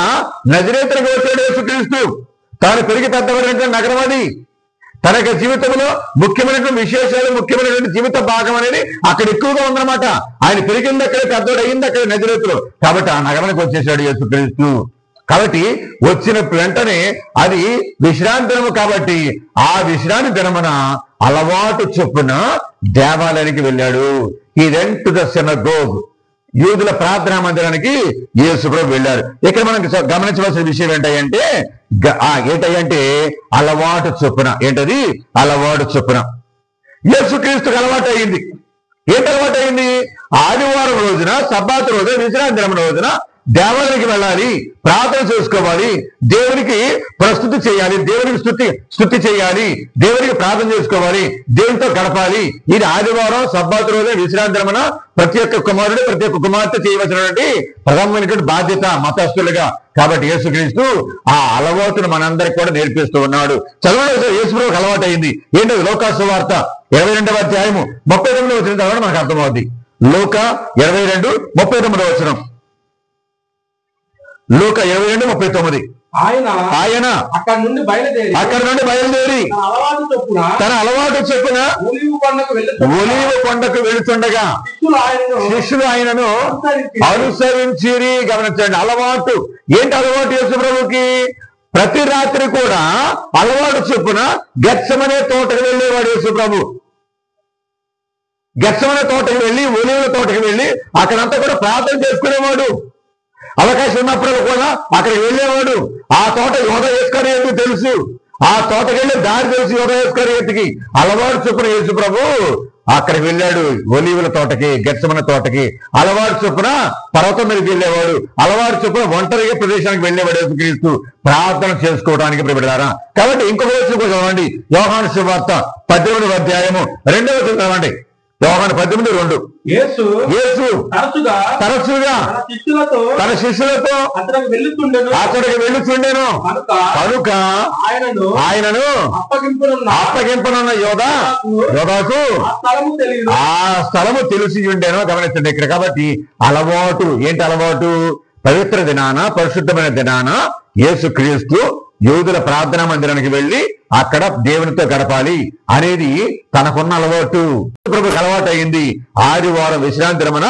నజరేతునకు వచ్చాడు యేసుక్రీస్తు. తాను పెరిగి పెద్దవాడైన నగరం అది. తన యొక్క జీవితంలో ముఖ్యమైనటువంటి విశేషాలు ముఖ్యమైనటువంటి జీవిత భాగం అనేది అక్కడ ఎక్కువగా ఉందన్నమాట. ఆయన పెరిగింది అక్కడ, పెద్దోడు అయింది అక్కడ నజరేతులో. కాబట్టి ఆ నగరానికి వచ్చేసాడు యేసుక్రీస్తు. కాబట్టి వచ్చిన వెంటనే అది విశ్రాంతి దినము కాబట్టి ఆ విశ్రాంతి దినమున అలవాటు చొప్పున దేవాలయానికి వెళ్ళాడు. ఈ వెంట్ టు ద సినగోగ్, యూదుల ప్రార్థనా మందిరానికి యేసుప్రభు వెళ్ళారు. ఇక్కడ మనం గమనించవలసిన విషయం ఏంటంటే అలవాటు చొప్పున. ఏంటది? అలవాటు చొప్పున యేసుక్రీస్తుకు అలవాటు అయింది. ఏంటి అలవాటు అయింది? ఆదివారం రోజున, సబ్బాతు రోజున, విశ్రాంతి దినం రోజున దేవాలయానికి వెళ్ళాలి, ప్రార్థన చేసుకోవాలి, దేవునికి ప్రస్తుతి చేయాలి, దేవునికి స్తుతి చేయాలి, దేవునికి ప్రార్థన చేసుకోవాలి, దేవునితో గడపాలి. ఇది ఆదివారం సబ్బాతు రోజు విశ్రాంతి దినమున ప్రతి ఒక్క కుమారుడు ప్రతి ఒక్క కుమార్తె చేయవలసినటువంటి ప్రధానమైనటువంటి బాధ్యత మతస్థులుగా. కాబట్టి యేసుక్రీస్తు ఆ అలవాటును మనందరికి కూడా నేర్పిస్తూ ఉన్నాడు. చదవడం యేసుప్రభుకు అలవాటు అయింది. ఏంటది? లోకాసు వార్త 22వ అధ్యాయము 39వ వచనం చదవడం మనకు అర్థమవుతుంది. లోక 22:39 వచనం. లోక 22:39. ఆయన అక్కడ నుండి బయలుదేరి తన అలవాటు చొప్పున ఒలీవ కొండకు వెళుతుండగా శిష్యులు ఆయనను అనుసరించిరి. గమనించండి, అలవాటు. ఏంటి అలవాటు యేసుప్రభుకి? ప్రతి రాత్రి కూడా అలవాటు చొప్పున గెత్సెమనే తోటకు వెళ్ళేవాడు యేసుప్రభు. గెత్సెమనే తోటకు వెళ్ళి, ఒలీవ తోటకు వెళ్ళి అక్కడంతా కూడా ప్రార్థన చేసుకునేవాడు. అవకాశం ఉన్నప్పుడు కూడా అక్కడికి వెళ్ళేవాడు. ఆ తోట యోధా ఇస్కరియోతుకు తెలుసు. ఆ తోటకి వెళ్ళే దారి తెలుసు యోధా ఇస్కరియోతుకి. అలవాటు చొప్పున యేసుప్రభు అక్కడికి వెళ్ళాడు. ఒలీవుల తోటకి, గెత్సెమనే తోటకి అలవాటు చొప్పున పర్వతం మీదకి వెళ్ళేవాడు. అలవాటు చొప్పున ఒంటరిగా ప్రదేశానికి వెళ్ళేవాడు యేసుక్రీస్తు ప్రార్థన చేసుకోవడానికి ప్రియబిడ్డలారా. కాబట్టి ఇంకొక వచనం కూడా చదవండి. యోహాను సువార్త 18వ అధ్యాయము 2వ వచనం చదవండి. యోహాను 18:2. యేసు తరచుగా తన శిష్యులతో అక్కడికి వెళ్ళుచుండెను. కనుక ఆయనను అప్పగింపనున్న యోధాకు ఆ స్థలము తెలిసి ఉండేను. గమనించండి ఇక్కడ. కాబట్టి అలవాటు. ఏంటి అలవాటు? పవిత్ర దినాన, పరిశుద్ధమైన దినాన యేసుక్రీస్తు యూదుల ప్రార్థనా మందిరానికి వెళ్ళి అక్కడ దేవునితో గడపాలి అనేది తనకున్న అలవాటు. ప్రభుకి అలవాటు అయింది ఆదివారం విశ్రాంతి దినమున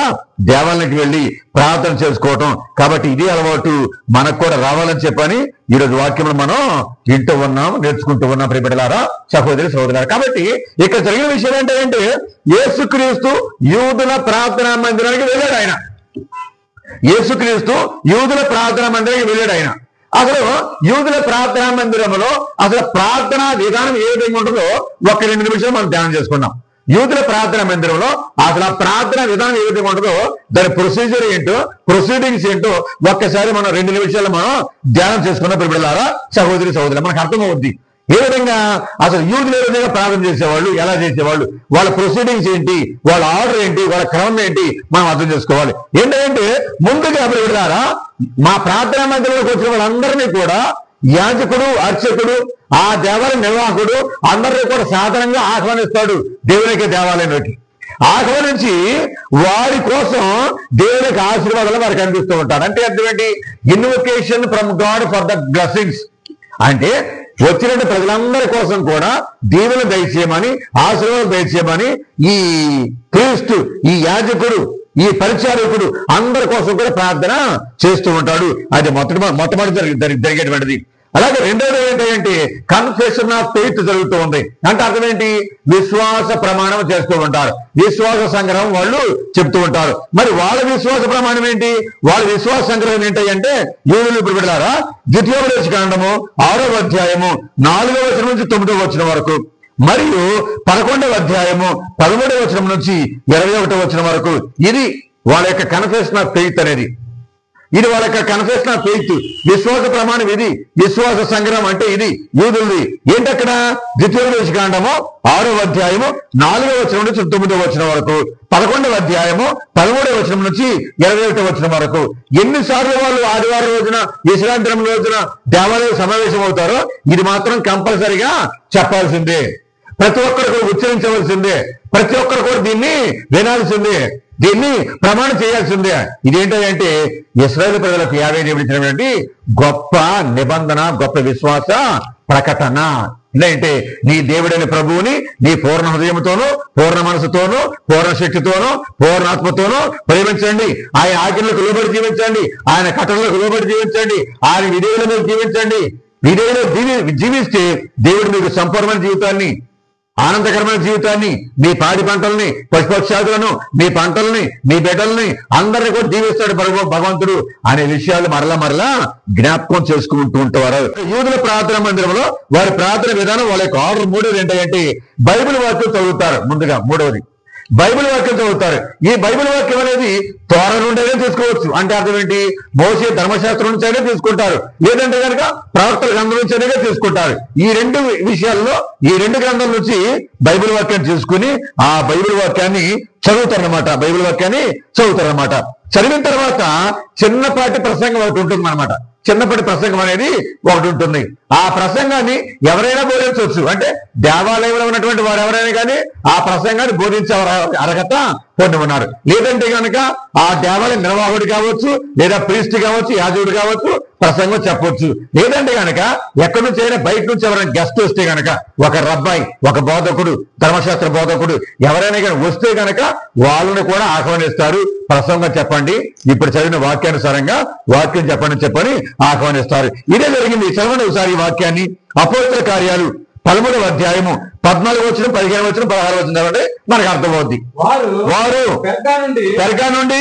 దేవాలయానికి వెళ్ళి ప్రార్థన చేసుకోవటం. కాబట్టి ఇది అలవాటు మనకు కూడా రావాలని చెప్పని ఈరోజు వాక్యంలో మనం వింటూ ఉన్నాం, నేర్చుకుంటూ ఉన్నాం ప్రియబిడ్డలారా, సహోదరి సహోదరులారా. కాబట్టి ఇక్కడ జరిగిన విషయం ఏంటంటే యేసుక్రీస్తు యూదుల ప్రార్థనా మందిరానికి వెళ్ళాడు. యేసుక్రీస్తు యూదుల ప్రార్థనా మందిరానికి వెళ్ళాడు. అసలు యూదుల ప్రార్థనా మందిరంలో అసలు ప్రార్థనా విధానం ఏ విధంగా ఉంటుందో ఒక 2 నిమిషాలు మనం ధ్యానం చేసుకున్నాం. యూదుల ప్రార్థనా మందిరంలో అసలు ఆ ప్రార్థనా విధానం ఏ విధంగా ఉంటుందో, దాని ప్రొసీజర్ ఏంటో, ప్రొసీడింగ్స్ ఏంటో ఒక్కసారి మనం 2 నిమిషాలు మనం ధ్యానం చేసుకున్న ప్రియబిడ్డలారా, సహోదరి సహోదరులు, మనకు అర్థమవుద్ది ఏ విధంగా అసలు యూదులు ఏ విధంగా ప్రార్థన చేసేవాళ్ళు, ఎలా చేసేవాళ్ళు, వాళ్ళ ప్రొసీడింగ్స్ ఏంటి, వాళ్ళ ఆర్డర్ ఏంటి, వాళ్ళ క్రమం ఏంటి మనం అర్థం చేసుకోవాలి. ఏంటంటే ముందుగా ప్రియబిడ్డలారా, మా ప్రార్థనా మందిరంలోకి వచ్చిన వాళ్ళందరినీ కూడా యాజకుడు, అర్చకుడు, ఆ దేవాలయ నిర్వాహకుడు అందరినీ కూడా సాధారణంగా ఆహ్వానిస్తాడు దేవునికి దేవాలయంలోకి. ఆహ్వానించి వారి కోసం దేవునికి ఆశీర్వాదాలు వారికి అందిస్తూ ఉంటారు. అంటే అర్థం ఏంటి? Invocation from God for the blessings. అంటే వచ్చిన ప్రజలందరి కోసం కూడా దీవెన దయచేయమని, ఆశీర్వాదం దయచేయమని ఈ క్రీస్తు, ఈ యాజకుడు, ఈ పరిచారకుడు అందరి కోసం కూడా ప్రార్థన చేస్తూ ఉంటాడు. అది మొట్టమొదటి జరిగేటువంటిది. అలాగే రెండవది ఏంటంటే కన్ఫెషన్ ఆఫ్ ఫెయిత్ జరుగుతూ ఉంది. అంటే అర్థం ఏంటి? విశ్వాస ప్రమాణం చేస్తూ ఉంటారు, విశ్వాస సంగ్రహం వాళ్ళు చెప్తూ ఉంటారు. మరి వాళ్ళ విశ్వాస ప్రమాణం ఏంటి? వాళ్ళ విశ్వాస సంగ్రహం ఏంటంటే యూదులు బిడ్డలారా, ద్వితీయోపదేశ కాండము 6వ అధ్యాయము 4వ వచనం నుంచి 9వ వచనం వరకు, మరియు 11వ అధ్యాయము 13వ వచనం నుంచి 21వ వచనం వరకు, ఇది వాళ్ళ యొక్క కన్ఫెషన్ ఆఫ్ ఫెయిత్ అనేది. ఇది వాళ్ళ యొక్క కన్ఫెషన్ ఆఫ్ ఫెయిత్, విశ్వాస ప్రమాణం ఇది, విశ్వాస సంగ్రహం అంటే ఇది యూదులది. ఏంటక్కడ? ద్వితీయోపదేశ కాండము 6వ అధ్యాయము 4వ వచనం నుంచి 9వ వచనం వరకు, 11వ అధ్యాయము 13వ వచనం నుంచి 21వ వచనం వరకు. ఎన్నిసార్లు వాళ్ళు ఆదివారం రోజున, విశ్రాంతి దినం రోజున దేవాలయ సమావేశం అవుతారో ఇది మాత్రం కంపల్సరిగా చెప్పాల్సిందే, ప్రతి ఒక్కరు కూడా ఉచ్చరించవలసిందే, ప్రతి ఒక్కరు కూడా దీన్ని వినాల్సిందే, దీన్ని ప్రమాణం చేయాల్సిందే. ఇదేంటంటే ఇశ్రాయేలు ప్రజలకు యావే నియమించినటువంటి గొప్ప నిబంధన, గొప్ప విశ్వాస ప్రకటన. ఏంటంటే నీ దేవుడైన ప్రభువుని నీ పూర్ణ హృదయంతోనూ, పూర్ణ మనసుతోనూ, పూర్ణ శక్తితోనూ, పూర్ణాత్మతోనూ ప్రేమించండి, ఆయన ఆజ్ఞలకు లోబడి జీవించండి, ఆయన కట్టడలకు లోబడి జీవించండి, ఆయన విధేయుల మీద జీవించండి. విధేయులు జీవిస్తే దేవుడు మీకు సంపూర్ణమైన జీవితాన్ని, ఆనందకరమైన జీవితాన్ని, మీ పాడి పంటల్ని, పశుపక్షాదులను, మీ పంటల్ని, మీ బిడ్డల్ని అందరినీ కూడా దీవిస్తాడు భగవంతుడు అనే విషయాలు మరలా జ్ఞాపకం చేసుకుంటూ ఉంటారు. యూదుల ప్రార్థన మందిరంలో వారి ప్రార్థన విధానం, వాళ్ళ యొక్క ఆర్డర్ మూడోది ఏంటంటే బైబిల్ వాక్యం చదువుతారు. ముందుగా మూడవది బైబిల్ వాక్యం చదువుతారు. ఈ బైబిల్ వాక్యం అనేది తోర నుండైనా తీసుకోవచ్చు. అంటే అర్థం ఏంటి? మోసే ధర్మశాస్త్రం నుంచి అయినా తీసుకుంటారు, లేదంటే కనుక ప్రవక్తల గ్రంథం నుంచి అయినా తీసుకుంటారు. ఈ రెండు విషయాల్లో, ఈ రెండు గ్రంథాల నుంచి బైబిల్ వాక్యాన్ని తీసుకుని ఆ బైబిల్ వాక్యాన్ని చదువుతారనమాట. బైబిల్ వాక్యాన్ని చదువుతారనమాట. చదివిన తర్వాత చిన్నపాటి ప్రసంగం ఒకటి ఉంటుంది అనమాట. చిన్నపాటి ప్రసంగం అనేది ఒకటి ఉంటుంది. ఆ ప్రసంగాన్ని ఎవరైనా బోధించవచ్చు. అంటే దేవాలయంలో ఉన్నటువంటి వారు ఎవరైనా కానీ ఆ ప్రసంగాన్ని బోధించే అర్హత పొంది ఉన్నారు. లేదంటే కనుక ఆ దేవాలయ నిర్వాహకుడు కావచ్చు, లేదా ప్రీస్ట్ కావచ్చు, యాజకుడు కావచ్చు, ప్రసంగం చెప్పవచ్చు. లేదంటే కనుక ఎక్కడి నుంచి అయినా బయట నుంచి ఎవరైనా గెస్ట్ వస్తే కనుక, ఒక రబ్బాయి, ఒక బోధకుడు, ధర్మశాస్త్ర బోధకుడు ఎవరైనా కానీ వస్తే కనుక వాళ్ళని కూడా ఆహ్వానిస్తారు. ప్రసంగం చెప్పండి, ఇప్పుడు చదివిన వాక్యానుసారంగా వాక్యం చెప్పని ఆహ్వానిస్తారు. ఇదే జరిగింది. చదవండి ఒకసారి ఈ వాక్యాన్ని. అపోస్తల కార్యాలు 13వ అధ్యాయము 14వ వచనం, 15వ వచనం, 16వ వచనం చదవండి, మనకు అర్థమవుద్ది. వారు పెర్గా నుండి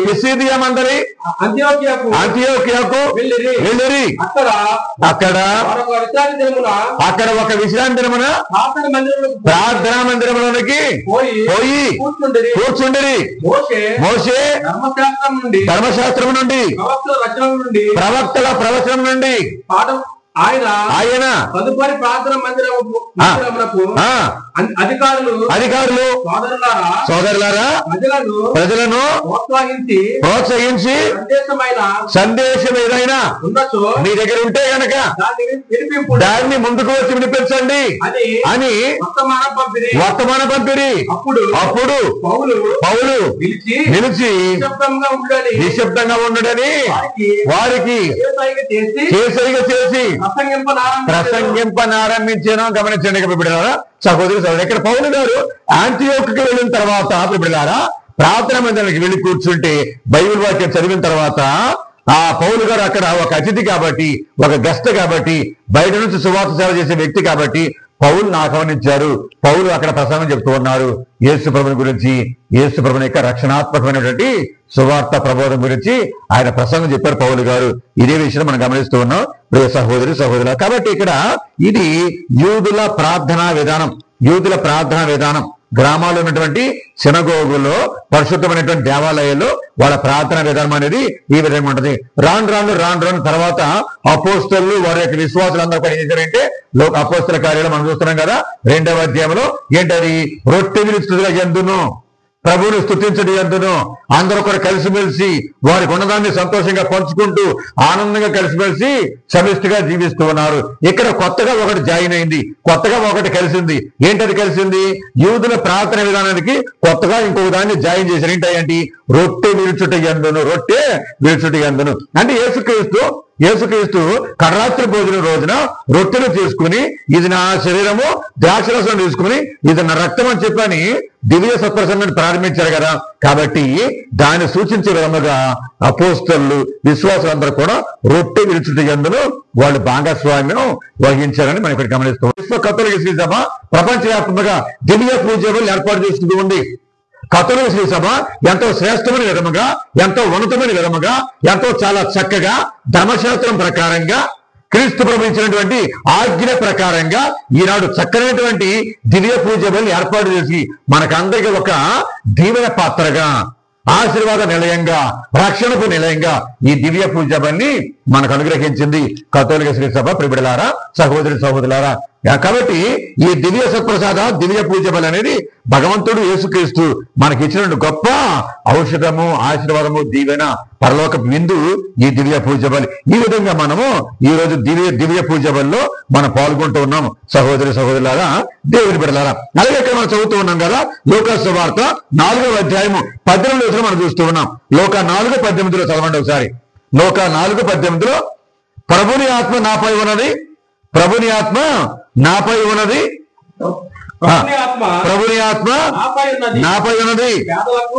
పిసిదియా మందలి అంతియోకియాకు వెళ్ళిరి. అక్కడ ఒక విశ్రాంతి దినమున ప్రార్థనా మందిరంలోనికి పోయి కూర్చుండిరి. మోషే ధర్మశాస్త్రం నుండి, ప్రవక్తల ప్రవచనం నుండి ఆయన తదుపరి ప్రార్థన మందిరమునకు అధికారులు సోదరులారా ప్రజలను ప్రోత్సహించి సందేశం ఏదైనా మీ దగ్గర ఉంటే గనక దాన్ని ముందుకు వచ్చి వినిపించండి అని వర్తమాన పంపిణీ. అప్పుడు పౌలు నిలిచి నిశ్శబ్దంగా ఉండడని వారికి చేసి ప్రసంగింపనారంభించాను. గమనించండి బిడ్డలారా, సహోదరి సహోదరు. ఇక్కడ పౌలు గారు యాంటియోకుకి వెళ్ళిన తర్వాత బిడ్డలారా ప్రార్థన మందిరానికి వెళ్ళి కూర్చుంటే బైబిల్ వాక్యం చదివిన తర్వాత ఆ పౌలు గారు అక్కడ ఒక అతిథి కాబట్టి, ఒక గెస్ట్ కాబట్టి, బయట నుంచి సువార్త సేవ చేసే వ్యక్తి కాబట్టి పౌలుని ఆహ్వానించారు. పౌలు అక్కడ ప్రసంగం చెప్తూ ఉన్నారు యేసు ప్రభుని గురించి, యేసు ప్రభుని యొక్క రక్షణాత్మకమైనటువంటి సువార్త ప్రబోధం గురించి ఆయన ప్రసంగం చెప్పారు పౌలు గారు. ఇదే విషయం మనం గమనిస్తూ ఉన్నాం ప్రియ సహోదరి సహోదరులు. కాబట్టి ఇక్కడ ఇది యూదుల ప్రార్థనా విధానం. యూదుల ప్రార్థనా విధానం గ్రామాల్లో ఉన్నటువంటి సినగోగుల్లో, పరిశుద్ధమైనటువంటి దేవాలయాల్లో వాళ్ళ ప్రార్థనా విధానం అనేది ఈ విధంగా ఉంటుంది. రాను తర్వాత అపోస్తలు వారి యొక్క విశ్వాసులందరూ కూడా ఏం చేశారంటే అపోస్తల కార్యాలు మనం చూస్తున్నాం కదా 2వ అధ్యాయంలో ఏంటది? రొట్టె విరుస్తుగా ఎందును, ప్రభువును స్తుతించడం ఎందును అందరూ కూడా కలిసిమెలిసి వారికి ఉన్నదాన్ని సంతోషంగా పంచుకుంటూ ఆనందంగా కలిసిమెలిసి సమిష్టిగా జీవిస్తూ ఉన్నారు. ఇక్కడ కొత్తగా ఒకటి జాయిన్ అయింది, కొత్తగా ఒకటి కలిసింది. ఏంటది కలిసింది? యూదుల ప్రార్థన విధానానికి కొత్తగా ఇంకొక దాన్ని జాయిన్ చేశారు. ఏంటంటే రొట్టె విరుచుట యందును, రొట్టె విరుచుట యందును. అంటే యేసుక్రీస్తు కడరాత్రి భోజనం రోజున రొట్టెను తీసుకుని ఇది నా శరీరము, ద్రాక్షరసం తీసుకుని ఇది నా రక్తం అని చెప్పని దివ్య సత్ప్రసంగాన్ని ప్రారంభించారు కదా. కాబట్టి దాన్ని సూచించే విధముగా అపోస్తలులు, విశ్వాసులందరూ కూడా రొట్టె విరుచుట యందును వాళ్ళు భాగస్వామ్యం వహించారని మనం ఇక్కడ గమనిస్తాం. విశ్వ కథోలిక శ్రీ సభ ప్రపంచవ్యాప్తంగా దివ్య పూజలు ఏర్పాటు చేసుకుంటూ ఉంది. కథోలిక శ్రీ సభ ఎంతో శ్రేష్టమైన విధముగా, ఎంతో ఉన్నతమైన విధముగా, ఎంతో చాలా చక్కగా ధర్మశాస్త్రం ప్రకారంగా, క్రీస్తు ప్రవహించినటువంటి ఆజ్ఞ ప్రకారంగా ఈనాడు చక్కనైనటువంటి దివ్య పూజలు ఏర్పాటు చేసి మనకందరికీ ఒక దీవెన పాత్రగా, ఆశీర్వాద నిలయంగా, రక్షణకు నిలయంగా ఈ దివ్య పూజని మనకు అనుగ్రహించింది కథోలిక శ్రీ సభ. ప్రిబిడలారా, సహోదరి సహోదరులారా, కాబట్టి ఈ దివ్య సత్ప్రసాద దివ్య పూజ బలి అనేది భగవంతుడు యేసుక్రీస్తు మనకి ఇచ్చిన గొప్ప ఔషధము, ఆశీర్వాదము, దీవెన, పరలోక బిందు ఈ దివ్య పూజ బలి. ఈ విధంగా మనము ఈ రోజు దివ్య పూజ బలిలో మనం పాల్గొంటూ ఉన్నాము సహోదరి సహోదరులారా, దేవుని బిడ్డలారా. అలాగే ఇక్కడ మనం చదువుతూ ఉన్నాం కదా, లూకా సువార్త 4వ అధ్యాయము 18 మనం చూస్తూ ఉన్నాం. లూకా 4:18 చదవండి ఒకసారి. లూకా 4:18 ప్రభుని ఆత్మ నాపై ఉన్నది, ప్రభుని ఆత్మ నాపై ఉన్నది, ప్రభుని ఆత్మ నాపై ఉన్నది,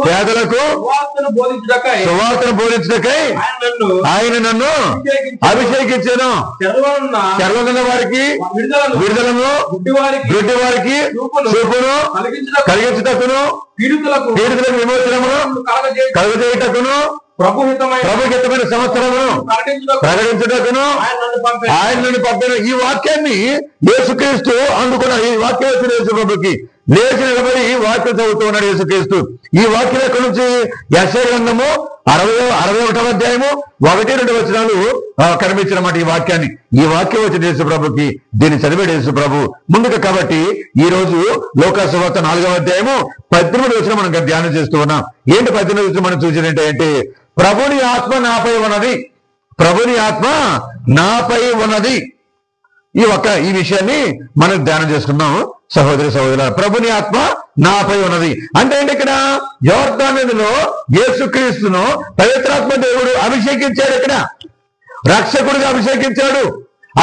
పేదలకు సువార్తను బోధించుటకై ఆయన నన్ను అభిషేకించాను, చెరలోనున్న వారికి విడుదలను, గుడ్డి వారికి చూపును కలిగించుటకును, పీడితులకు విమోచనమును కలుగజేయుటకును, ప్రభుహితమైన సంవత్సరమును ప్రకటించుటకును ఆయన నన్ను పంపిన. ఈ వాక్యాన్ని యేసుక్రీస్తు అందుకున్నాడు. ఈ వాక్యం వచ్చిన యేసు ప్రభుకి లేచి నిలబడి ఈ వాక్యం చదువుతూ ఉన్నాడు యేసుక్రీస్తు. ఈ వాక్యం ఎక్కడి నుంచి? యెషయా గ్రంథము 61వ అధ్యాయము 1-2 వచనాలు కనిపించినమాట ఈ వాక్యాన్ని. ఈ వాక్యం వచ్చిన యేసు ప్రభుకి దీన్ని చదివాడు యేసు ప్రభు ముందుగా. కాబట్టి ఈ రోజు లూకా సువార్త 4వ అధ్యాయము 18 వచనం మనం ధ్యానం చేస్తూ ఉన్నాం. ఏంటి 18 వచనం మనం చూసేది ఏంటంటే, ప్రభుని ఆత్మ నాపై ఉన్నది, ప్రభుని ఆత్మ నాపై ఉన్నది. ఈ విషయాన్ని మనం ధ్యానం చేసుకుందాం సహోదరి సహోదరుల. ప్రభుని ఆత్మ నాపై ఉన్నది అంటే ఏంటి? ఇక్కడ యోర్దాను నదిలో యేసుక్రీస్తును పవిత్రాత్మ దేవుడు అభిషేకించాడు. ఇక్కడ రక్షకుడిగా అభిషేకించాడు,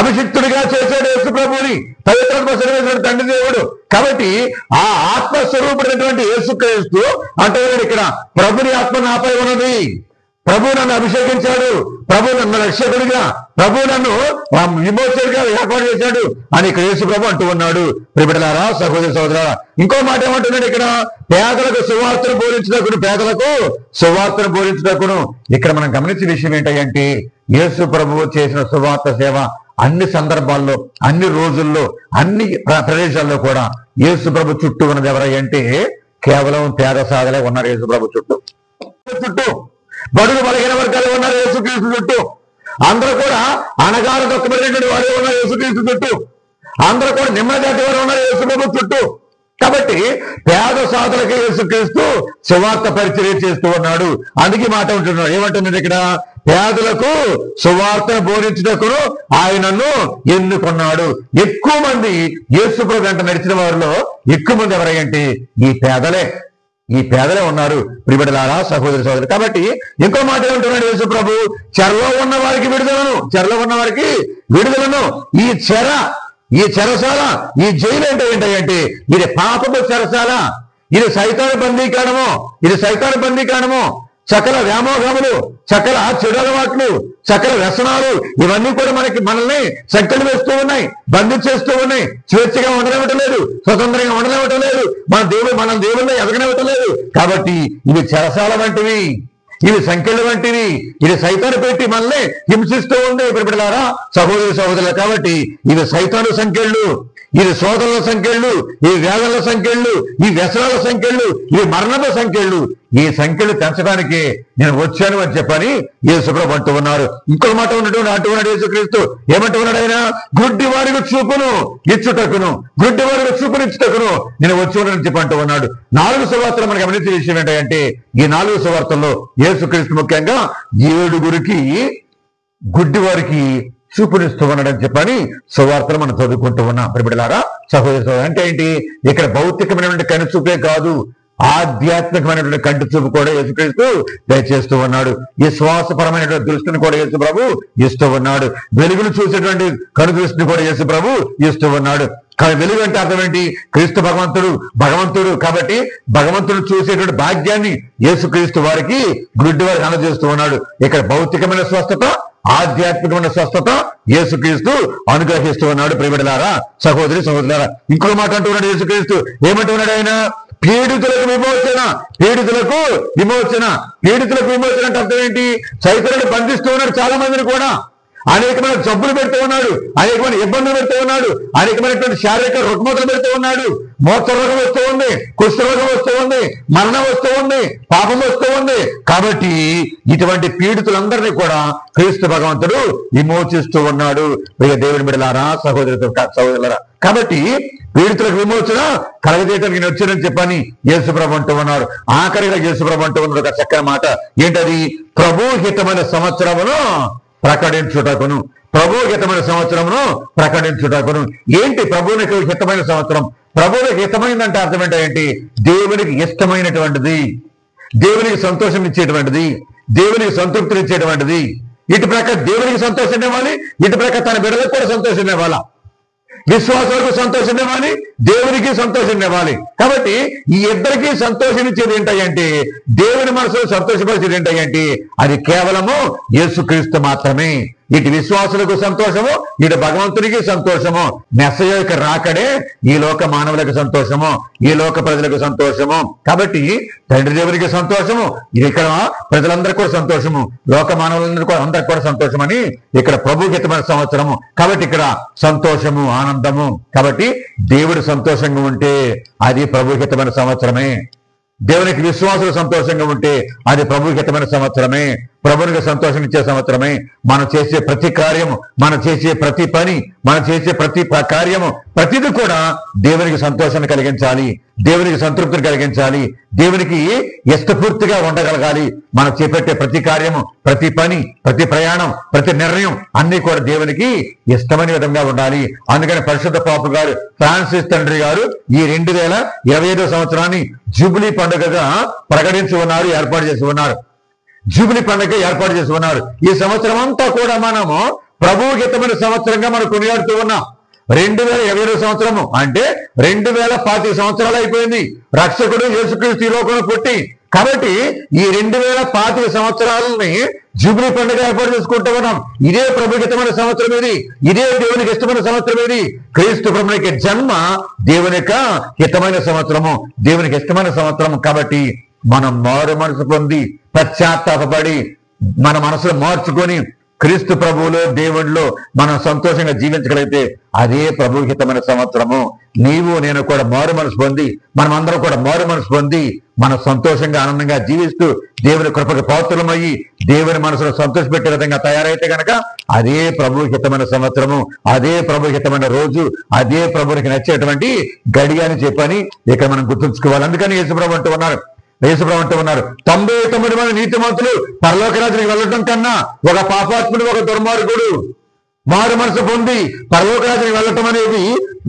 అభిషిక్తుడిగా చేశాడు యేసు ప్రభుని, పవిత్రాత్మ స్వరూపుడైన తండ్రి దేవుడు. కాబట్టి ఆ ఆత్మస్వరూపుడైనటువంటి యేసుక్రీస్తు అంటే ఇక్కడ ప్రభుని ఆత్మ నాపై ఉన్నది, ప్రభు నన్ను అభిషేకించాడు, ప్రభు నన్ను రక్షకుడిగా, ప్రభు నన్ను విమోచకుడిగా ఏర్పాటు చేశాడు అని ఇక్కడ యేసు ప్రభు అంటూ ఉన్నాడు. ప్రియబిడ్డలారా, సహోదరి సహోదరులారా, ఇంకో మాట ఏమంటున్నాడు ఇక్కడ? పేదలకు సువార్తను బోధించుటకును, పేదలకు సువార్తను బోధించుటకును. ఇక్కడ మనం గమనించిన విషయం ఏంటంటే, యేసు ప్రభువు చేసిన సువార్త సేవ అన్ని సందర్భాల్లో, అన్ని రోజుల్లో, అన్ని ప్రదేశాల్లో కూడా యేసు ప్రభు చుట్టూ ఉన్నది ఎవరంటే కేవలం పేద సాధలే ఉన్నారు. యేసు ప్రభు చుట్టూ బడుగు బలహీన వర్గాలు ఉన్నారు యేసుక్రీస్తు చుట్టూ. అందరూ కూడా అనగారు దొక్కబడినటువంటి వారే ఉన్నారు యేసుక్రీస్తు చుట్టూ. అందరూ కూడా నిమ్మ జాతి వారు ఉన్నారు యేసు ప్రభు చుట్టూ. కాబట్టి పేద సాధులకి యేసుక్రీస్తు సువార్త పరిచర్య చేస్తూ ఉన్నాడు. అందుకే మాట ఉంటున్నాడు. ఏమంటున్నాడు ఇక్కడ? పేదలకు సువార్తను బోధించుటకును ఆయనను ఎన్నుకున్నాడు. ఎక్కువ మంది యేసు ప్రభు వెంట నడిచిన వారిలో ఎక్కువ మంది ఎవరంటే ఈ పేదలే ఉన్నారు. ప్రియబిడ్డలారా, సహోదరి సహోదరు. కాబట్టి ఇంకో మాట ఏమంటున్నాడు యేసు ప్రభు? చెరలో ఉన్న వారికి విడుదలను, ఈ చెరసాల, ఈ జైలు ఏంటంటే ఇది పాపపు చెరసాల, ఇది సైతాను బందీకాణము, సకల వ్యామోహములు, సకల చెడు అలవాట్లు, సకల వ్యసనాలు ఇవన్నీ కూడా మనల్ని సంఖ్యలు వేస్తూ ఉన్నాయి, బంధించేస్తూ ఉన్నాయి. స్వేచ్ఛగా ఉండనివ్వటం లేదు, స్వతంత్రంగా ఉండనివ్వటం లేదు, మనం దేవుళ్ళో ఎదగనివ్వటం లేదు. కాబట్టి ఇవి చెరసాల వంటివి, ఇవి సంఖ్యలు వంటివి, ఇది సైతాను పెట్టి మనల్ని హింసిస్తూ ఉంది. బిడ్డలారా, సహోదరి సహోదరులు. కాబట్టి ఇవి సైతాను సంఖ్యలు, ఇది శోధనల సంఖ్యలు, ఈ వేదనల సంఖ్యలు, ఈ వ్యసనాల సంఖ్యలు, ఈ మరణపు సంఖ్యలు. ఈ సంఖ్యలు పెంచడానికి నేను వచ్చాను అని చెప్పని యేసు ప్రభు అంటూ ఉన్నారు. ఇంకొక మాట అంటున్నాడు యేసుక్రీస్తు. ఏమంటూ ఉన్నాడు ఆయన? గుడ్డి వారికి చూపును ఇచ్చుటకును నేను వచ్చి ఉన్నానని చెప్పి అంటూ ఉన్నాడు. 4 సువార్తలు మనకు గమనించే విషయం ఏంటంటే, ఈ 4 సువార్తల్లో యేసుక్రీస్తు ముఖ్యంగా 7 గుడ్డి వారికి చూపునిస్తూ ఉన్నాడని చెప్పని సువార్తలు మనం చదువుకుంటూ ఉన్నాం. బిడ్డలారా, సహోదరు అంటే ఏంటి? ఇక్కడ భౌతికమైనటువంటి కనుచూపే కాదు, ఆధ్యాత్మికమైనటువంటి కంటి చూపు కూడా యేసుక్రీస్తు దయచేస్తూ ఉన్నాడు. ఈ శ్వాసపరమైనటువంటి దృష్టిని కూడా యేసు ప్రభు ఇస్తూ ఉన్నాడు. వెలుగును చూసేటువంటి కను దృష్టిని కూడా యేసు ప్రభు ఇస్తూ ఉన్నాడు. వెలుగు అంటే అర్థం ఏంటి? క్రీస్తు భగవంతుడు కాబట్టి భగవంతుడు చూసేటువంటి భాగ్యాన్ని యేసుక్రీస్తు వారికి గుడ్డి వారికి అందజేస్తూ ఉన్నాడు. ఇక్కడ భౌతికమైన స్వస్థత, ఆధ్యాత్మికమైన స్వస్థత యేసుక్రీస్తు అనుగ్రహిస్తూ ఉన్నాడు. ప్రియబిడ్డలారా, సహోదరి సహోదరులారా, ఇంకొక మాట అంటున్నాడు యేసుక్రీస్తు. ఏమంటున్నాడు ఆయన? పీడితులకు విమోచన అంటే అర్థం ఏంటి? సైతానుడు బంధిస్తూ ఉన్నాడు చాలా మందిని కూడా. అనేకమైన జబ్బులు పెడుతూ ఉన్నాడు, అనేకమైన ఇబ్బందులు పెడుతూ ఉన్నాడు, అనేకమైనటువంటి శారీరక రుగ్మతలు పెడుతూ ఉన్నాడు. మోక్ష రోగం వస్తూ ఉంది, కుష్ఠరోగం వస్తూ ఉంది, మరణం వస్తూ ఉంది, పాపం వస్తూ ఉంది. కాబట్టి ఇటువంటి పీడితులందరినీ కూడా క్రీస్తు భగవంతుడు విమోచిస్తూ ఉన్నాడు. దేవుని బిడ్డలారా, సహోదరులారా, కాబట్టి పీడితులకు విమోచన కలగజేయడానికి నేను వచ్చానని చెప్పని యేసుప్రభు అంటూ ఉన్నారు. ఆఖరిగా యేసుప్రభు అంటూ ఉన్నారు ఒక చక్కని మాట. ఏంటది? ప్రభుహితమైన సంవత్సరమును ప్రకటించుటకును. ప్రభుహితమైన సంవత్సరమును ప్రకటించుటకును. ఏంటి ప్రభువునికి హితమైన సంవత్సరం? ప్రభువునికి హితమైందంటే అర్థం ఏంటి? దేవునికి ఇష్టమైనటువంటిది, దేవునికి సంతోషం ఇచ్చేటువంటిది, దేవునికి సంతృప్తినిచ్చేటువంటిది. ఇటు ప్రకారం దేవునికి సంతోషం ఇవ్వాలి, ఇటు ప్రకారం తన బిడ్డలకు కూడా సంతోషం ఇవ్వాలా. విశ్వాసాలకు సంతోషం ఇవ్వాలి, దేవునికి సంతోషం ఇవ్వాలి. కాబట్టి ఈ ఇద్దరికీ సంతోషం ఇచ్చేది ఏంటంటే, దేవుని మనసులో సంతోషపరిచేది ఏంటంటే, అది కేవలము యేసుక్రీస్తు మాత్రమే. ఇటు విశ్వాసులకు సంతోషము, ఇటు భగవంతునికి సంతోషము. మెస్సయ్య యొక్క రాకడే ఈ లోక మానవులకు సంతోషము, ఈ లోక ప్రజలకు సంతోషము. కాబట్టి తండ్రి దేవునికి సంతోషము, ఇక్కడ ప్రజలందరికీ కూడా సంతోషము, లోక మానవులందరికీ కూడా అందరికి కూడా సంతోషం అని ఇక్కడ ప్రభుహితమైన సంవత్సరము. కాబట్టి ఇక్కడ సంతోషము, ఆనందము. కాబట్టి దేవుడు సంతోషంగా ఉంటే అది ప్రభుహితమైన సంవత్సరమే. దేవునికి విశ్వాసులు సంతోషంగా ఉంటే అది ప్రభుహితమైన సంవత్సరమే, ప్రభునికి సంతోషం ఇచ్చే సంవత్సరమే. మనం చేసే ప్రతి కార్యము, మనం చేసే ప్రతి పని, మనం చేసే ప్రతి కార్యము, ప్రతిది కూడా దేవునికి సంతోషాన్ని కలిగించాలి, దేవునికి సంతృప్తిని కలిగించాలి, దేవునికి ఇష్టపూర్తిగా ఉండగలగాలి. మనం చేపట్టే ప్రతి కార్యము, ప్రతి పని, ప్రతి ప్రయాణం, ప్రతి నిర్ణయం అన్ని కూడా దేవునికి ఇష్టమైన విధంగా ఉండాలి. అందుకని పరిశుద్ధ పాపు గారు ఫ్రాన్సిస్ తండ్రి గారు ఈ 2025 సంవత్సరాన్ని జూబిలీ పండుగగా ప్రకటించి ఉన్నారు, ఏర్పాటు చేసి ఉన్నారు. జూబిలీ పండుగ ఏర్పాటు చేసి ఉన్నారు. ఈ సంవత్సరం అంతా కూడా మనము ప్రభుహితమైన సంవత్సరంగా మనం కొనియాడుతూ ఉన్నాం. 2025 సంవత్సరము అంటే 2025 సంవత్సరాలు అయిపోయింది రక్షకుడు యేసుక్రీస్తు ఈ లోకంలో పుట్టి. కాబట్టి ఈ 2025 సంవత్సరాలని జూబిలీ పండుగ ఏర్పాటు చేసుకుంటూ ఉన్నాం. ఇదే ప్రభుహితమైన సంవత్సరం ఇది, ఇదే దేవునికి ఇష్టమైన సంవత్సరం ఇది. క్రీస్తు ప్రభునికి జన్మ దేవుని యొక్క హితమైన సంవత్సరము, దేవునికి ఇష్టమైన సంవత్సరం. కాబట్టి మనం మారు మనసు పొంది పశ్చాత్తాపడి మన మనసులో మార్చుకొని క్రీస్తు ప్రభువులో దేవుడిలో మనం సంతోషంగా జీవించగలిగితే అదే ప్రభుహితమైన సంవత్సరము. నీవు నేను కూడా మారు మనసు పొంది, మనం అందరం కూడా మారు మనసు పొంది మనం సంతోషంగా ఆనందంగా జీవిస్తూ దేవుని కృపకు పాత్రలమయ్యి దేవుని మనసులో సంతోషపెట్టే విధంగా తయారైతే గనక అదే ప్రభుహితమైన సంవత్సరము, అదే ప్రభుహితమైన రోజు, అదే ప్రభునికి నచ్చేటువంటి గడియ అని చెప్పని ఇక్కడ మనం గుర్తుంచుకోవాలి. అందుకని యేసుప్రభు అంటూ ఉన్నారు 99 మంది నీతిమంతులు పరలోక రాజ్యానికి వెళ్ళటం కన్నా ఒక పాపాత్ముడు, ఒక దుర్మార్గుడు మారు మనసు పొంది పరలోక రాజ్యానికి వెళ్ళటం అనేది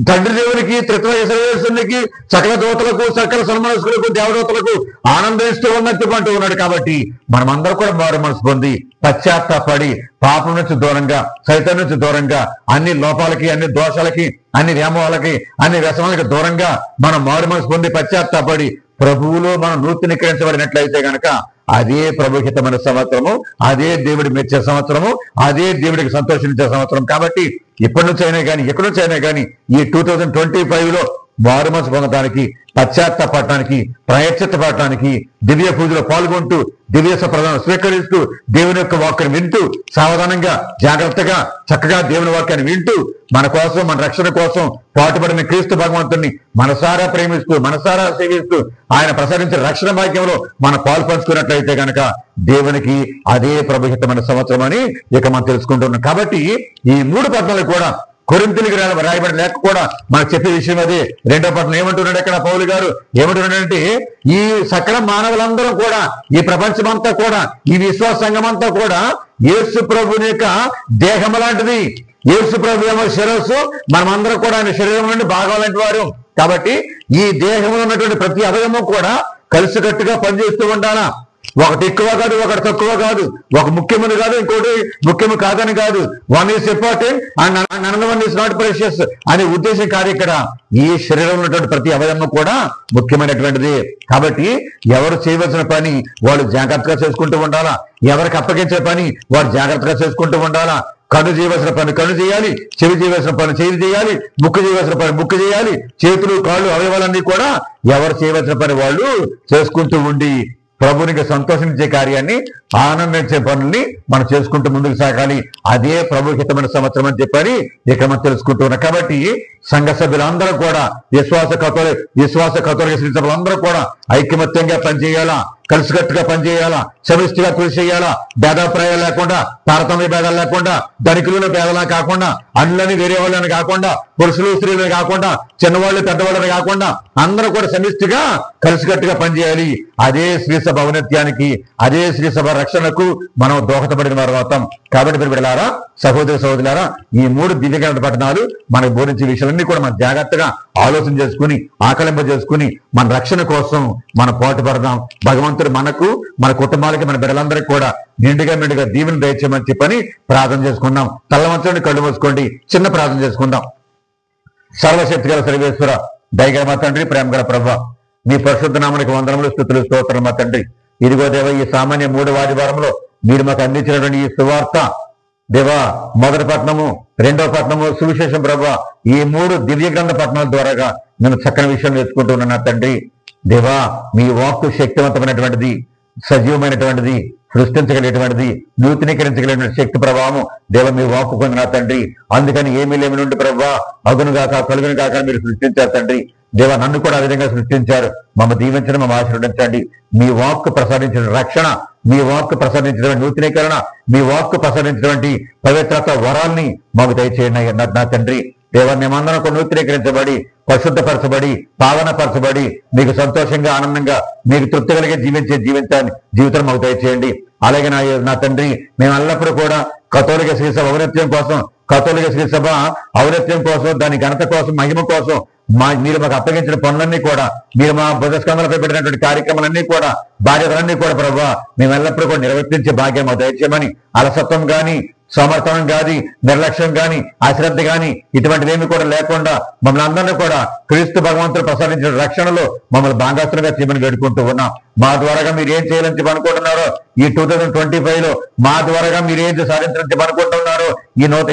తండ్రి దేవునికి, త్రిత్వ యేసునికి, సకల దూతలకు, సకల సన్మనస్కులకు, దేవదూతలకు ఆనందిస్తూ ఉన్నట్టు అంటూ ఉన్నాడు. కాబట్టి మనమందరం కూడా మారు మనసు పొంది పశ్చాత్తాపడి పాపం నుంచి దూరంగా, సైతం నుంచి దూరంగా, అన్ని లోపాలకి, అన్ని దోషాలకి, అన్ని వ్యామోహాలకి, అన్ని వ్యసనాలకి దూరంగా మనం మారు మనసు పొంది పశ్చాత్తాపడి ప్రభువులో మనం నూతనీకరించబడినట్లయితే గనక అదే ప్రభుహితమైన సంవత్సరము, అదే దేవుడి మెచ్చే సంవత్సరము, అదే దేవుడికి సంతోషించే సంవత్సరం. కాబట్టి ఇప్పటి నుంచి అయినా కానీ, ఎక్కడి నుంచి అయినా కానీ ఈ 2025లో మారు మనసు పొందడానికి, పశ్చాత్తాపడటానికి, ప్రాయశ్చిత్తపడటానికి, దివ్య పూజలో పాల్గొంటూ, దివ్య ప్రదానం స్వీకరిస్తూ, దేవుని యొక్క వాక్యాన్ని వింటూ, సావధానంగా, జాగ్రత్తగా, చక్కగా దేవుని వాక్యాన్ని వింటూ, మన కోసం, మన రక్షణ కోసం పాటుపడిన క్రీస్తు భగవంతుని మనసారా ప్రేమిస్తూ, మనసారా సేవిస్తూ, ఆయన ప్రసాదించిన రక్షణ భాగ్యంలో మనం పాలు పంచుకున్నట్లయితే కనుక దేవునికి అదే ప్రభుహితమైన సంవత్సరం అని ఇక మనం తెలుసుకుంటున్నాం. కాబట్టి ఈ 3 పట్టణాలు కూడా కొరింథీయులకు రాయబడిన లేఖ కూడా మనకు చెప్పే విషయం అదే. 2వ పట్టణం ఏమంటున్నాడు ఇక్కడ పౌలు గారు? ఏమంటున్నాడంటే ఈ సకల మానవులందరూ కూడా, ఈ ప్రపంచమంతా కూడా, ఈ విశ్వాస సంఘం అంతా కూడా యేసు ప్రభుని యొక్క దేహం లాంటిది. యేసు ప్రభు ఏమో శిరస్సు, మనమందరం కూడా ఆయన శరీరం నుండి భాగం లాంటి వారు. కాబట్టి ఈ దేహంలో ఉన్నటువంటి ప్రతి అవయవము కూడా కలిసికట్టుగా పనిచేస్తూ ఉండాలా. ఒకటి ఎక్కువ కాదు, ఒకటి తక్కువ కాదు, ఒక ముఖ్యమని కాదు, ఇంకోటి ముఖ్యము కాదని కాదు. One is important and another one is not precious అనే ఉద్దేశం కాదు ఇక్కడ. ఈ శరీరంలో ఉన్నటువంటి ప్రతి అవయవం కూడా ముఖ్యమైనటువంటిది. కాబట్టి ఎవరు చేయవలసిన పని వాళ్ళు జాగ్రత్తగా చేసుకుంటూ ఉండాలా. ఎవరికి అప్పగించే పని వాడు జాగ్రత్తగా చేసుకుంటూ ఉండాలా. కన్ను చేయవలసిన పని కన్ను చేయాలి, చెవి చేయవలసిన పని చెవి చేయాలి, ముక్కు చేయవలసిన పని ముక్కు చేయాలి, చేతులు కాళ్ళు అవయవాలన్నీ కూడా ఎవరు చేయవలసిన పని వాళ్ళు చేసుకుంటూ ఉండి ప్రభునికి సంతోషించే కార్యాన్ని, ఆనందించే పనుల్ని మనం చేసుకుంటూ ముందుకు సాగాలి. అదే ప్రభు హితమైన సంవత్సరం అని చెప్పని ఇక్కడ మనం తెలుసుకుంటూ ఉన్నాం. కాబట్టి సంఘ సభ్యులందరూ కూడా విశ్వాస కథోలిక శ్రీసభలందరూ కూడా ఐకమత్యంగా పనిచేయాలా, కలిసికట్టుగా పనిచేయాలా, సమిష్టిగా కృషి చేయాలా. భేదాభిప్రాయాలు లేకుండా, తారతమ్య భేదాలు లేకుండా, ధనికులను భేదాలా కాకుండా, అన్నులని వేరే వాళ్ళని కాకుండా, పురుషులు స్త్రీలను కాకుండా, చిన్నవాళ్ళు పెద్దవాళ్ళని కాకుండా అందరూ కూడా సమిష్టిగా కలిసికట్టుగా పనిచేయాలి. అదే శ్రీసభ ఔన్నత్యానికి, అదే శ్రీసభ రక్షణకు మనం దోహదపడిన వారు అవుతాం. కాబట్టి మీరు బిడ్డలారా, సహోదరి సహోదరులారా, ఈ 3 దివ్యగ్రంథ పఠనాలు మనకు బోధించే విషయాలన్నీ కూడా మనం జాగ్రత్తగా ఆలోచన చేసుకుని, ఆకలింప చేసుకుని మన రక్షణ కోసం మనం పోటుపడదాం. భగవంతుడు మనకు, మన కుటుంబాలకి, మన బిడ్డలందరికీ కూడా నిండుగా దీవెన దయచేయమని చెప్పని ప్రార్థన చేసుకుందాం. తల్లవంచండి, కళ్ళు మూసుకోండి, చిన్న ప్రార్థన చేసుకుందాం. సర్వశక్తి గల సర్వేశ్వర, దయగల మా తండ్రి, ప్రేమ గల ప్రభువా, మీ పరిశుద్ధ నామమునకు వందనములు, స్తుతులు, స్తోత్రం మా తండ్రి. ఇదిగో దేవ, ఈ సామాన్య 3వ ఆదివారంలో మీరు మాకు అందించినటువంటి ఈ సువార్త దేవా, మొదటి పట్టణము, 2వ పట్టణము, సువిశేషం ప్రభువా, ఈ 3 దివ్య గ్రంథ పట్టణాల ద్వారాగా నేను చక్కని విషయం నేర్చుకుంటూ ఉన్నాను తండ్రి. దేవా, మీ వాక్కు శక్తివంతమైనటువంటిది, సజీవమైనటువంటిది, సృష్టించగలిగేటువంటిది, నూతనీకరించగలిగిన శక్తి ప్రభావము దేవ మీ వాక్కు పొందిన తండ్రి. అందుకని ఏమీ లేమి నుండి ప్రభువా అగును గాక కలుగును గాక మీరు సృష్టించారు తండ్రి. దేవ, నన్ను కూడా ఆ విధంగా సృష్టించారు. మమ్మ దీవించడం, మమ్మ ఆశీర్వదించండి. మీ వాక్కు ప్రసాదించిన రక్షణ, మీ వాక్కు ప్రసాదించినటువంటి నూతనీకరణ, మీ వాక్కు ప్రసాదించినటువంటి పవిత్రత వరాల్ని మాకు దయచేయండి నా తండ్రి. దేవ, మేమందరం కూడా నూతనీకరించబడి, పరిశుద్ధపరచబడి, పావనపరచబడి, మీకు సంతోషంగా, ఆనందంగా, మీకు తృప్తి కలిగే జీవితం మాకు దయచేయండి. అలాగే నా తండ్రి, మేము ఎల్లప్పుడూ కూడా కథోలిక శ్రీసభ ఔన్నత్యం కోసం, కథోలిక శ్రీసభ ఔన్నత్యం కోసం, దాని ఘనత కోసం, మహిమ కోసం మీరు మాకు అప్పగించిన పనులన్నీ కూడా, మీరు మా బుధస్కంధాలపై పెట్టినటువంటి కార్యక్రమాలన్నీ కూడా, బాధ్యతలన్నీ కూడా ప్రభువా మేము ఎల్లప్పుడూ కూడా నిర్వర్తించే భాగ్యం మాకు దయచేయమని, అలసత్వం గాని, సమర్థనం గాని, నిర్లక్ష్యం గాని, అశ్రద్ధ గాని ఇటువంటివేమి కూడా లేకుండా మమ్మల్ని అందరినీ కూడా క్రీస్తు భగవంతుడు ప్రసాదించిన రక్షణలో మమ్మల్ని భాగస్తులుగా చేయమని వేడుకుంటూ ఉన్నాం. మా ద్వారాగా మీరు ఏం చేయాలని చెప్పి అనుకుంటున్నారో ఈ 2025లో, మా ద్వారాగా మీరు ఏం సాధించాలని చెప్పి అనుకుంటున్నారో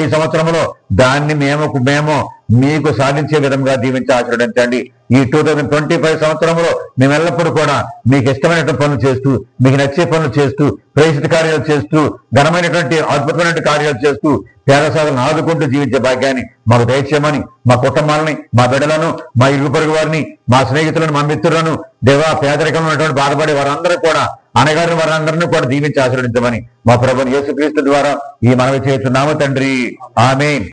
ఈ సంవత్సరంలో, దాన్ని మేము మీకు సాధించే విధంగా దీవించి ఆశీర్వదించండి. ఈ 2025 సంవత్సరంలో మేము ఎల్లప్పుడూ కూడా మీకు ఇష్టమైనటువంటి పనులు చేస్తూ, మీకు నచ్చే పనులు చేస్తూ, ప్రేషిత కార్యాలు చేస్తూ, ఘనమైనటువంటి అద్భుతమైన కార్యాలు చేస్తూ, పేద సాధనను ఆదుకుంటూ జీవించే భాగ్యాన్ని మాకు దయచేయమని, మా కుటుంబాలని, మా బిడ్డలను, మా ఇరుగు పొరుగు వారిని, మా స్నేహితులను, మా మిత్రులను, దేవా పేదరికంలో ఉన్నటువంటి బాధపడే వారందరూ కూడా, అనగారిన వారందరినీ కూడా దీవించి ఆశీర్వదించమని మా ప్రభువుని యేసుక్రీస్తు ద్వారా ఈ మనవి చేస్తున్నాము తండ్రి. ఆమేన్.